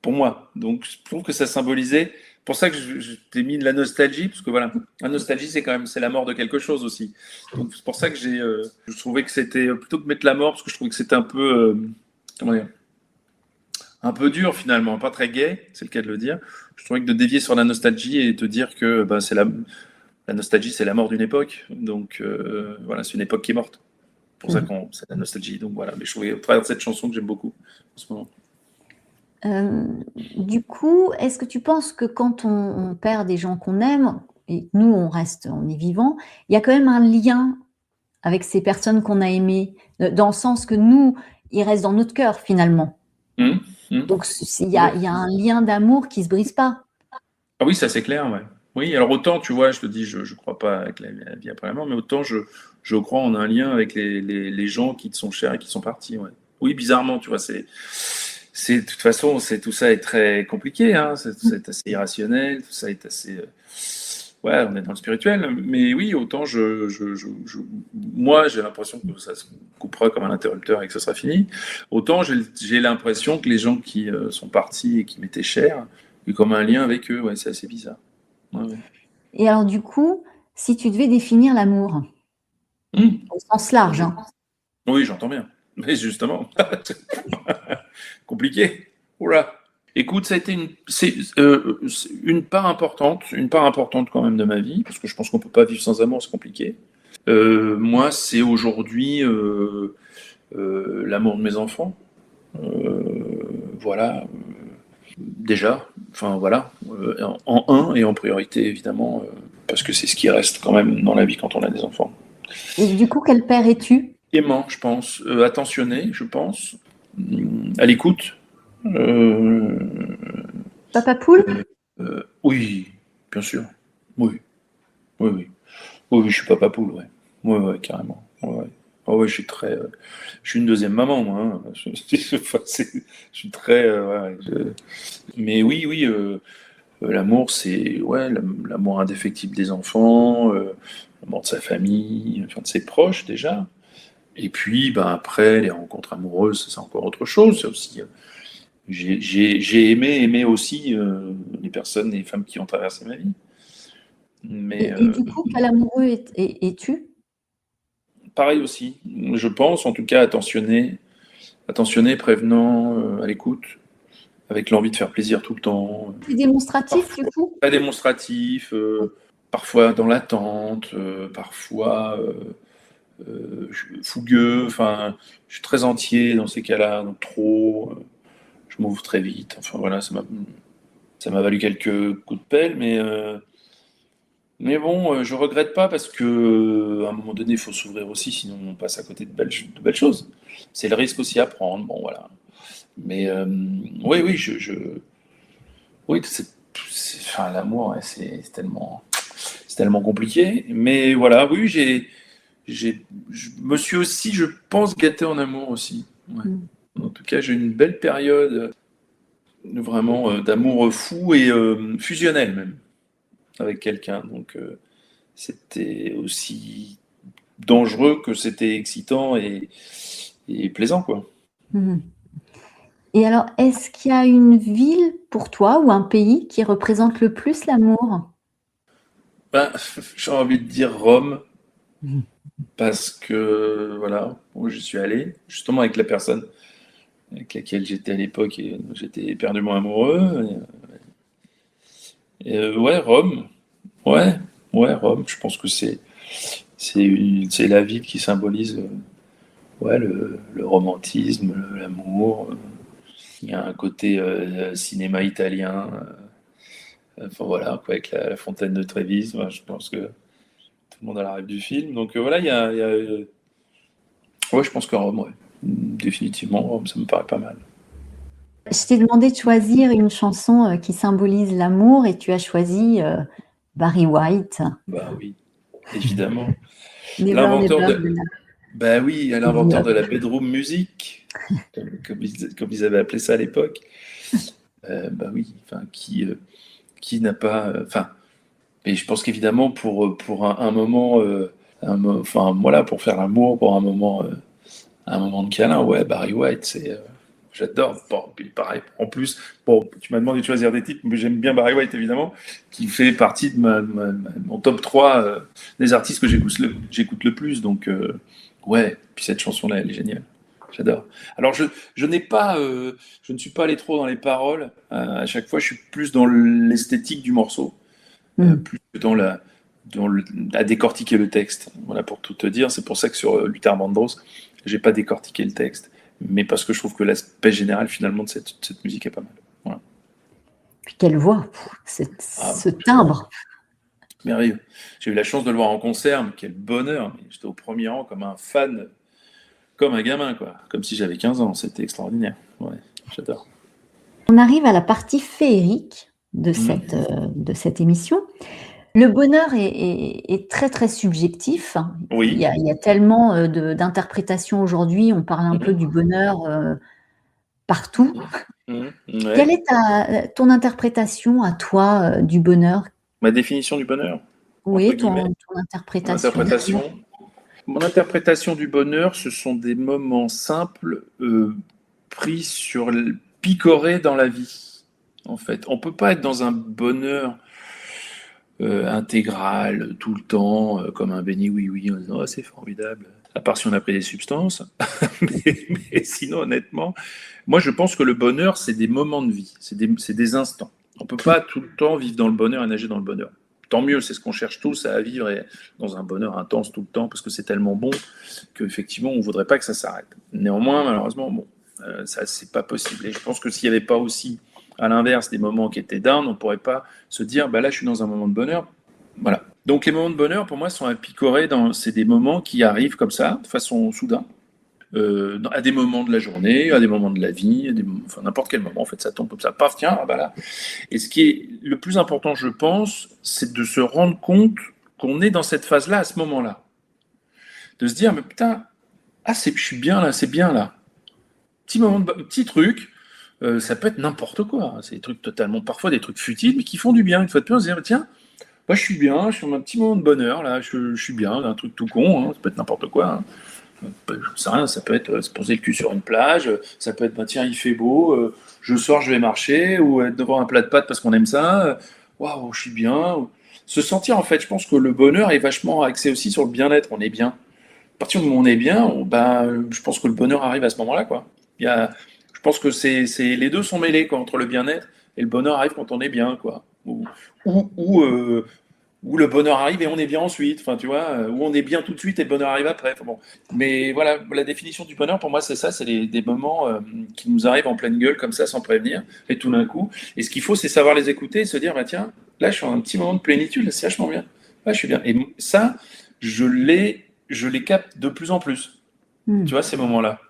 Pour moi. Donc, je trouve que ça symbolisait. Pour ça que je t'ai mis de la nostalgie, parce que voilà, la nostalgie, c'est quand même, c'est la mort de quelque chose aussi. Donc, c'est pour ça que je trouvais que c'était, plutôt que de mettre la mort, parce que je trouvais que c'était un peu, comment dire, un peu dur finalement, pas très gai, c'est le cas de le dire. Je trouvais que de dévier sur la nostalgie et te dire que bah, la nostalgie, c'est la mort d'une époque. Donc, voilà, c'est une époque qui est morte. C'est pour ça qu'on, c'est la nostalgie. Donc voilà, mais je trouvais au travers de cette chanson que j'aime beaucoup en ce moment. Du coup, est-ce que tu penses que quand on perd des gens qu'on aime, et nous on est vivants, il y a quand même un lien avec ces personnes qu'on a aimées, dans le sens que nous, ils restent dans notre cœur finalement. Donc il y a un lien d'amour qui se brise pas. Ah oui, ça c'est clair, ouais. Oui, alors autant, tu vois, je te dis, je crois pas avec la vie après la mort, mais autant je crois en un lien avec les gens qui te sont chers et qui sont partis, ouais. Oui, bizarrement, tu vois, de toute façon, tout ça est très compliqué, hein, c'est assez irrationnel, tout ça est assez, ouais, on est dans le spirituel, mais oui, autant moi, j'ai l'impression que ça se coupera comme un interrupteur et que ce sera fini. Autant j'ai l'impression que les gens qui sont partis et qui m'étaient chers, eu comme un lien avec eux, ouais, c'est assez bizarre. Ouais, ouais. Et alors du coup, si tu devais définir l'amour, au sens large, hein. Oui, j'entends bien. Mais justement, compliqué. Oula. Écoute, ça a été une part importante quand même de ma vie, parce que je pense qu'on peut pas vivre sans amour, c'est compliqué. Moi, c'est aujourd'hui l'amour de mes enfants. Voilà, déjà, enfin voilà, en un et en priorité évidemment, parce que c'est ce qui reste quand même dans la vie quand on a des enfants. Et du coup, quel père es-tu? Aimant, je pense, attentionné, je pense, à l'écoute. Euh, Papa poule? oui, bien sûr. Oui, oui, oui. Oui, oui, je suis papa poule, ouais. Ouais, ouais, carrément. Ouais, ouais. Ah ouais, je suis une deuxième maman, moi, hein. Je suis très, ouais, mais oui, oui, l'amour, c'est ouais, l'amour indéfectible des enfants, l'amour de sa famille, enfin de ses proches déjà. Et puis, ben après, les rencontres amoureuses, c'est encore autre chose. C'est aussi, j'ai aimé aussi les personnes, les femmes qui ont traversé ma vie. Mais Et du coup, quel amoureux es-tu? pareil aussi, je pense, en tout cas, attentionné, prévenant, à l'écoute, avec l'envie de faire plaisir tout le temps. Tu es démonstratif du Parfois coup? pas démonstratif, parfois dans l'attente, parfois fougueux. Enfin, je suis très entier dans ces cas-là, donc trop. Je m'ouvre très vite. Enfin voilà, ça m'a valu quelques coups de pelle, mais bon, je regrette pas parce que à un moment donné, il faut s'ouvrir aussi, sinon on passe à côté de belles choses. C'est le risque aussi à prendre. Bon voilà. Mais oui, oui, oui, enfin, l'amour, ouais, c'est tellement compliqué. Mais voilà, oui, je me suis aussi, je pense, gâté en amour aussi. Ouais. En tout cas, j'ai eu une belle période vraiment d'amour fou et fusionnel même avec quelqu'un. Donc c'était aussi dangereux que c'était excitant et plaisant, quoi. Mmh. Et alors, est-ce qu'il y a une ville pour toi ou un pays qui représente le plus l'amour? Ben, j'ai envie de dire Rome, Mmh. parce que voilà, où je suis allé, justement avec la personne avec laquelle j'étais à l'époque et j'étais éperdument amoureux. Ouais, Rome, ouais, ouais, Rome, je pense que c'est la ville qui symbolise ouais, le romantisme, l'amour. Il y a un côté cinéma italien, enfin voilà, quoi, avec la fontaine de Trévise. Moi, je pense que tout le monde a la rêve du film. Donc voilà, ouais, je pense que Rome, ouais. Définitivement, Rome, ça me paraît pas mal. Je t'ai demandé de choisir une chanson qui symbolise l'amour et tu as choisi Barry White. Bah oui, évidemment. Never, L'inventeur never de, gonna. Bah oui, à l'inventeur de la bedroom music, comme ils avaient appelé ça à l'époque. Bah oui, enfin, qui n'a pas. Enfin, et je pense qu'évidemment, pour un moment. Enfin, voilà, pour faire l'amour, pour un moment de câlin, ouais, Barry White, j'adore. Bon, puis pareil, en plus, bon, tu m'as demandé de choisir des titres, mais j'aime bien Barry White, évidemment, qui fait partie de mon top 3 des artistes que j'écoute le plus. Donc, ouais, puis cette chanson-là, elle est géniale. J'adore. Alors, je ne suis pas allé trop dans les paroles. À chaque fois, je suis plus dans l'esthétique du morceau, Hmm. plus que à décortiquer le texte. Voilà, pour tout te dire. C'est pour ça que sur Luther Vandross, j'ai pas décortiqué le texte, mais parce que je trouve que l'aspect général, finalement, de cette musique est pas mal. Voilà. Puis quelle voix, Ah, ce timbre. merveilleux. J'ai eu la chance de le voir en concert, mais quel bonheur. J'étais au premier rang comme un fan, comme un gamin, quoi. Comme si j'avais 15 ans. C'était extraordinaire. Ouais, j'adore. On arrive à la partie féerique Mhm. de cette émission. Le bonheur est très, très subjectif. Oui. Il y a tellement d'interprétations aujourd'hui. On parle un peu Mhm. du bonheur partout. Mhm. Quelle Ouais. est ton interprétation à toi du bonheur? Ma définition du bonheur, entre Oui, guillemets, ton mon interprétation. interprétation. Mon interprétation du bonheur, ce sont des moments simples pris picorés dans la vie. En fait, on peut pas être dans un bonheur intégral tout le temps, comme un béni oui oui, en disant oh, c'est formidable. À part si on a pris des substances, mais sinon honnêtement, moi je pense que le bonheur c'est des moments de vie, c'est des instants. On peut pas tout le temps vivre dans le bonheur et nager dans le bonheur. Tant mieux, c'est ce qu'on cherche tous à vivre et dans un bonheur intense tout le temps parce que c'est tellement bon qu'effectivement on voudrait pas que ça s'arrête. Néanmoins, malheureusement, bon, ça c'est pas possible. Et je pense que s'il n'y avait pas aussi à l'inverse des moments qui étaient down, on pourrait pas se dire bah là je suis dans un moment de bonheur. Voilà. Donc les moments de bonheur pour moi sont à picorer c'est des moments qui arrivent comme ça de façon soudain. À des moments de la journée, à des moments de la vie, enfin n'importe quel moment, en fait, ça tombe comme ça, paf, tiens, ah bah là. Et ce qui est le plus important, je pense, c'est de se rendre compte qu'on est dans cette phase-là à ce moment-là. De se dire, mais putain, ah, je suis bien là, c'est bien là. Petit truc, ça peut être n'importe quoi. C'est des trucs totalement, parfois des trucs futiles, mais qui font du bien. Une fois de plus, on se dit, tiens, moi je suis bien, je suis dans un petit moment de bonheur, là, je suis bien, un truc tout con, hein, ça peut être n'importe quoi. Hein. Je sais rien, ça peut être se poser le cul sur une plage, ça peut être, bah, tiens, il fait beau, je sors, je vais marcher, ou être devant un plat de pâtes parce qu'on aime ça, waouh, je suis bien. Se sentir, en fait, je pense que le bonheur est vachement axé aussi sur le bien-être, on est bien. À partir du moment où on est bien, bah, je pense que le bonheur arrive à ce moment-là, quoi. Je pense que les deux sont mêlés, quoi, entre le bien-être et le bonheur arrive quand on est bien, quoi. Ou, ou, euh, où le bonheur arrive et on est bien ensuite, enfin tu vois, où on est bien tout de suite et le bonheur arrive après. Enfin, bon. Mais voilà, la définition du bonheur pour moi c'est ça, c'est des moments qui nous arrivent en pleine gueule comme ça sans prévenir et tout d'un coup. Et ce qu'il faut c'est savoir les écouter et se dire bah tiens, là je suis en un petit moment de plénitude, c'est vachement bien, là je suis bien. Et ça, je les capte de plus en plus. Tu Hmm. vois ces moments-là.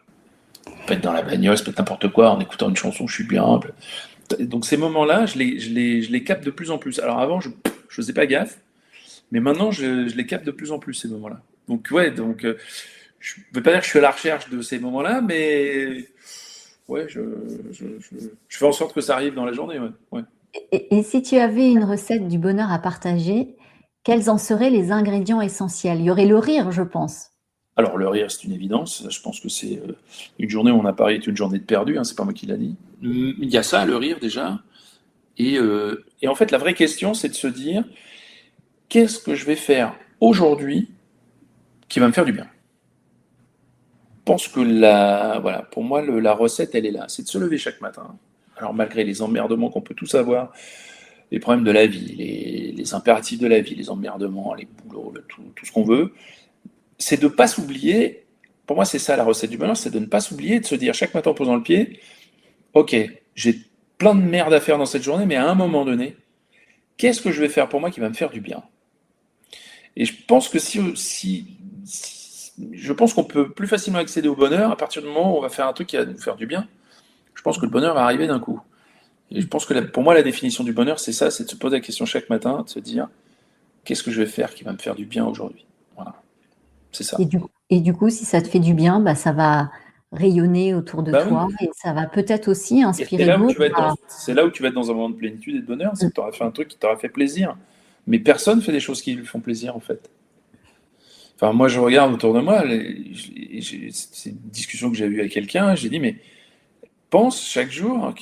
Ça peut être dans la bagnole, ça peut être n'importe quoi, en écoutant une chanson, je suis bien. Donc ces moments-là, je les capte de plus en plus. Alors avant, je faisais pas gaffe. Mais maintenant, je les capte de plus en plus, ces moments-là. Donc, ouais, je ne veux pas dire que je suis à la recherche de ces moments-là, mais ouais, je fais en sorte que ça arrive dans la journée. Ouais. Ouais. Et si tu avais une recette du bonheur à partager, quels en seraient les ingrédients essentiels? Il y aurait le rire, je pense. Alors, le rire, c'est une évidence. Je pense que c'est une journée où on a parié est une journée de perdu, hein, c'est pas moi qui l'a dit. Il y a ça, le rire déjà. Et en fait, la vraie question, c'est de se dire qu'est-ce que je vais faire aujourd'hui qui va me faire du bien. Je pense que voilà, pour moi, la recette, elle est là. C'est de se lever chaque matin. Alors, malgré les emmerdements qu'on peut tous avoir, les problèmes de la vie, les impératifs de la vie, les emmerdements, les boulots, tout ce qu'on veut, c'est de ne pas s'oublier. Pour moi, c'est ça la recette du bonheur, c'est de ne pas s'oublier, de se dire chaque matin en posant le pied, ok, j'ai plein de merde à faire dans cette journée, mais à un moment donné, qu'est-ce que je vais faire pour moi qui va me faire du bien? Et je pense que je pense qu'on peut plus facilement accéder au bonheur à partir du moment où on va faire un truc qui va nous faire du bien. Je pense que le bonheur va arriver d'un coup. Et je pense que pour moi, la définition du bonheur, c'est ça, c'est de se poser la question chaque matin, de se dire qu'est-ce que je vais faire qui va me faire du bien aujourd'hui. Voilà, c'est Et ça. Et du coup, si ça te fait du bien, bah, ça va rayonner autour de Bah oui. toi et ça va peut-être aussi Et c'est inspirer là où d'autres tu vas être à c'est là où tu vas être dans un moment de plénitude et de bonheur, c'est mmh, que tu auras fait un truc qui t'aura fait plaisir. Mais personne fait des choses qui lui font plaisir, en fait. Enfin, moi, je regarde autour de moi, c'est une discussion que j'ai eue avec quelqu'un, j'ai dit, mais pense chaque jour, hein,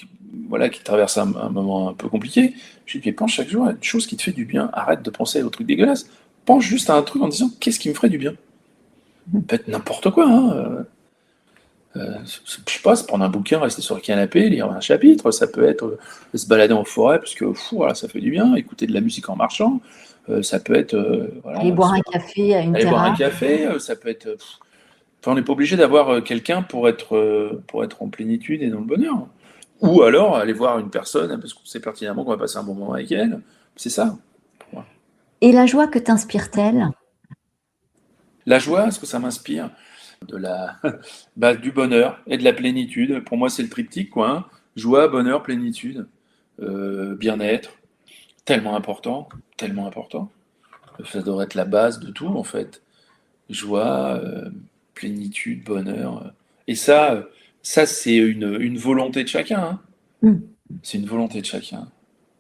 voilà, qui traverse un moment un peu compliqué, je lui dis, mais pense chaque jour à une chose qui te fait du bien, arrête de penser aux trucs dégueulasses, pense juste à un truc en disant, qu'est-ce qui me ferait du bien? mmh. Peut-être n'importe quoi, hein. Je sais pas, se prendre un bouquin, rester sur le canapé, lire un chapitre, ça peut être se balader en forêt parce que voilà, ça fait du bien, écouter de la musique en marchant, ça peut être Aller voilà, boire un café à une aller boire un terrasse. café, ça peut être. Enfin, on n'est pas obligé d'avoir quelqu'un pour être en plénitude et dans le bonheur. Ou alors aller voir une personne parce qu'on sait pertinemment qu'on va passer un bon moment avec elle. C'est ça, pour moi. Et la joie que t'inspire-t-elle? La joie, ce que ça m'inspire, de la, bah, du bonheur et de la plénitude. Pour moi, c'est le triptyque, quoi, hein. Joie, bonheur, plénitude, bien-être. Tellement important, tellement important. Ça devrait être la base de tout, en fait. Joie, plénitude, bonheur. Et ça c'est une volonté de chacun, hein. Mmh. C'est une volonté de chacun.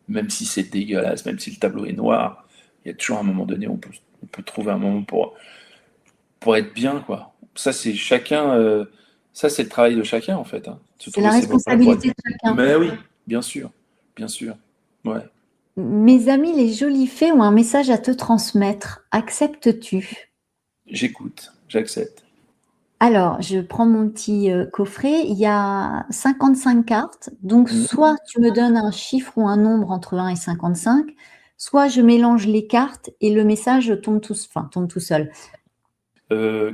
Même si c'est dégueulasse, même si le tableau est noir, il y a toujours un moment donné, on peut trouver un moment pour être bien, quoi. Ça, c'est chacun, ça, c'est le travail de chacun, en fait, hein. Se C'est la trouver ces moments-là pour être. responsabilité de chacun. Mais oui, bien sûr, bien sûr. Ouais. Mes amis les jolis faits ont un message à te transmettre. Acceptes-tu? J'écoute, j'accepte. Alors, je prends mon petit, coffret, il y a 55 cartes, donc Mmh. soit tu me donnes un chiffre ou un nombre entre 1 et 55, soit je mélange les cartes et le message tombe tout seul.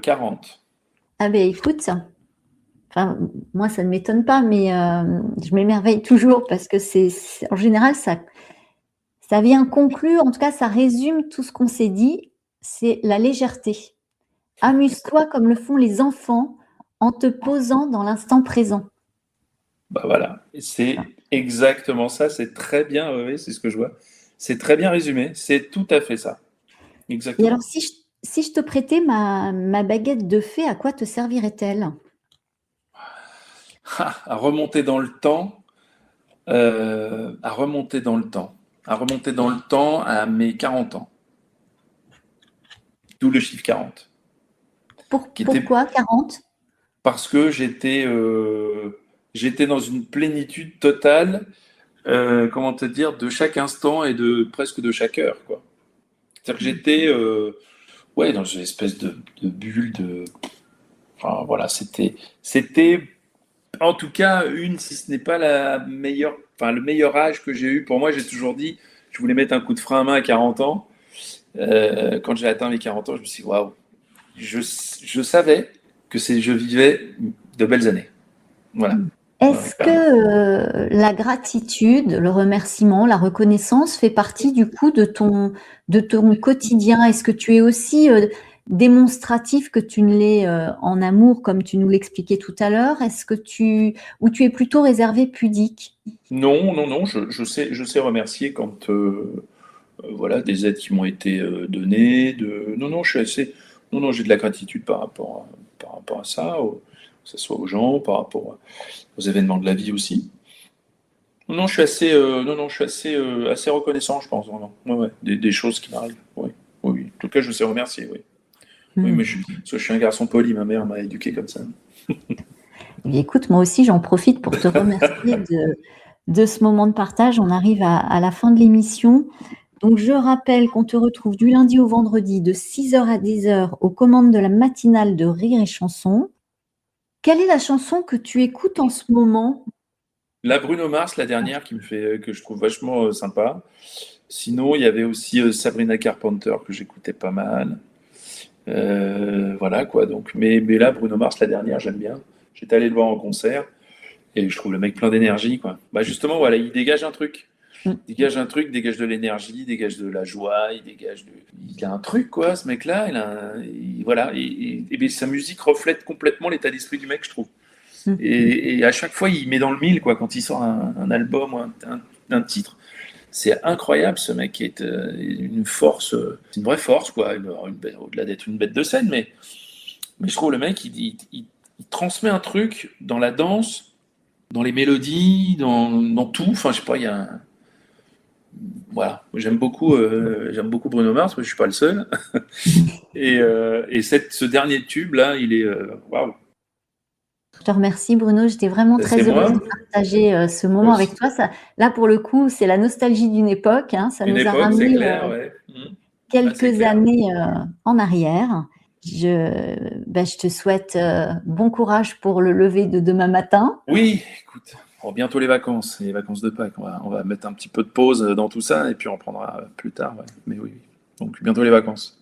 40. Ah beh, écoute, enfin, moi ça ne m'étonne pas, mais je m'émerveille toujours parce que c'est en général ça vient conclure, en tout cas ça résume tout ce qu'on s'est dit, c'est la légèreté. Amuse-toi comme le font les enfants en te posant dans l'instant présent. Bah voilà, et c'est exactement ça, c'est très bien, oui, oui, c'est ce que je vois. C'est très bien résumé, c'est tout à fait ça. Et alors Exactement. si je te prêtais ma baguette de fée, à quoi te servirait-elle? Ah, à remonter dans le temps, à remonter dans le temps, à remonter dans le temps à mes 40 ans, d'où le chiffre 40, qui était Pourquoi 40? parce que j'étais dans une plénitude totale, comment te dire, de chaque instant et de presque de chaque heure, quoi. C'est-à-dire que j'étais ouais, dans une espèce de bulle de. Enfin, voilà, c'était en tout cas une, si ce n'est pas la meilleure, enfin le meilleur âge que j'ai eu. Pour moi, j'ai toujours dit, je voulais mettre un coup de frein à main à 40 ans. Quand j'ai atteint mes 40 ans, je me suis dit, waouh, je savais que je vivais de belles années. Voilà. Ouais, Est-ce que, clairement. la gratitude, le remerciement, la reconnaissance fait partie du coup de ton quotidien? Est-ce que tu es aussi, démonstratif que tu ne l'es, en amour comme tu nous l'expliquais tout à l'heure? Est-ce que ou tu es plutôt réservé, pudique? Non, non, non, je sais remercier quand voilà, des aides qui m'ont été données. Non, non, je suis assez. Non, non, j'ai de la gratitude par rapport à ça, que ce soit aux gens, par rapport aux événements de la vie aussi. Non, non, je suis assez, non, non, je suis assez, assez reconnaissant, je pense, vraiment. Ouais, ouais, des choses qui m'arrivent. Oui, oui, oui. En tout cas, je sais remercier, oui. Oui, mais Mmh. parce que je suis un garçon poli, ma mère m'a éduqué comme ça. Eh bien, écoute, moi aussi, j'en profite pour te remercier de ce moment de partage. On arrive à la fin de l'émission. Donc, je rappelle qu'on te retrouve du lundi au vendredi de 6 heures à 10 heures aux commandes de la matinale de Rire et Chanson. Quelle est la chanson que tu écoutes en ce moment? La Bruno Mars, la dernière, qui me fait, que je trouve vachement sympa. Sinon, il y avait aussi Sabrina Carpenter que j'écoutais pas mal. Voilà quoi. Donc, mais là, Bruno Mars, la dernière, j'aime bien. J'étais allé le voir en concert et je trouve le mec plein d'énergie, quoi. Bah justement, voilà, il dégage un truc. Mmh. Il dégage un truc, dégage de l'énergie, dégage de la joie, il a un truc, quoi, ce mec-là. Voilà. Et bien, sa musique reflète complètement l'état d'esprit du mec, je trouve. Mmh. Et à chaque fois, il met dans le mille, quoi, quand il sort un album ou un titre. C'est incroyable, ce mec qui est une force, c'est une vraie force, quoi. Au-delà d'être une bête de scène, mais Mais je trouve le mec, il transmet un truc dans la danse, dans les mélodies, dans tout. Enfin, je sais pas, il y a voilà, j'aime beaucoup Bruno Mars, mais je suis pas le seul. Et ce dernier tube là, il est waouh. Je te remercie Bruno, j'étais vraiment C'est très heureuse moi. de partager ce moment avec toi. Ça, là, pour le coup, c'est la nostalgie d'une époque, hein. Ça Une nous a époque, c'est ramené clair, ouais. Ah, c'est quelques clair. années en arrière. Je te souhaite bon courage pour le lever de demain matin. Oui, écoute, bientôt les vacances de Pâques. On va mettre un petit peu de pause dans tout ça et puis on reprendra plus tard. Ouais. Mais oui, oui. Donc bientôt les vacances.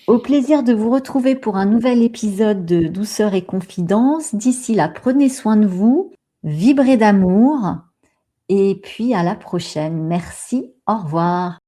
Au plaisir de vous retrouver pour un nouvel épisode de Douceur et Confidence. D'ici là, prenez soin de vous, vibrez d'amour et puis à la prochaine. Merci, au revoir.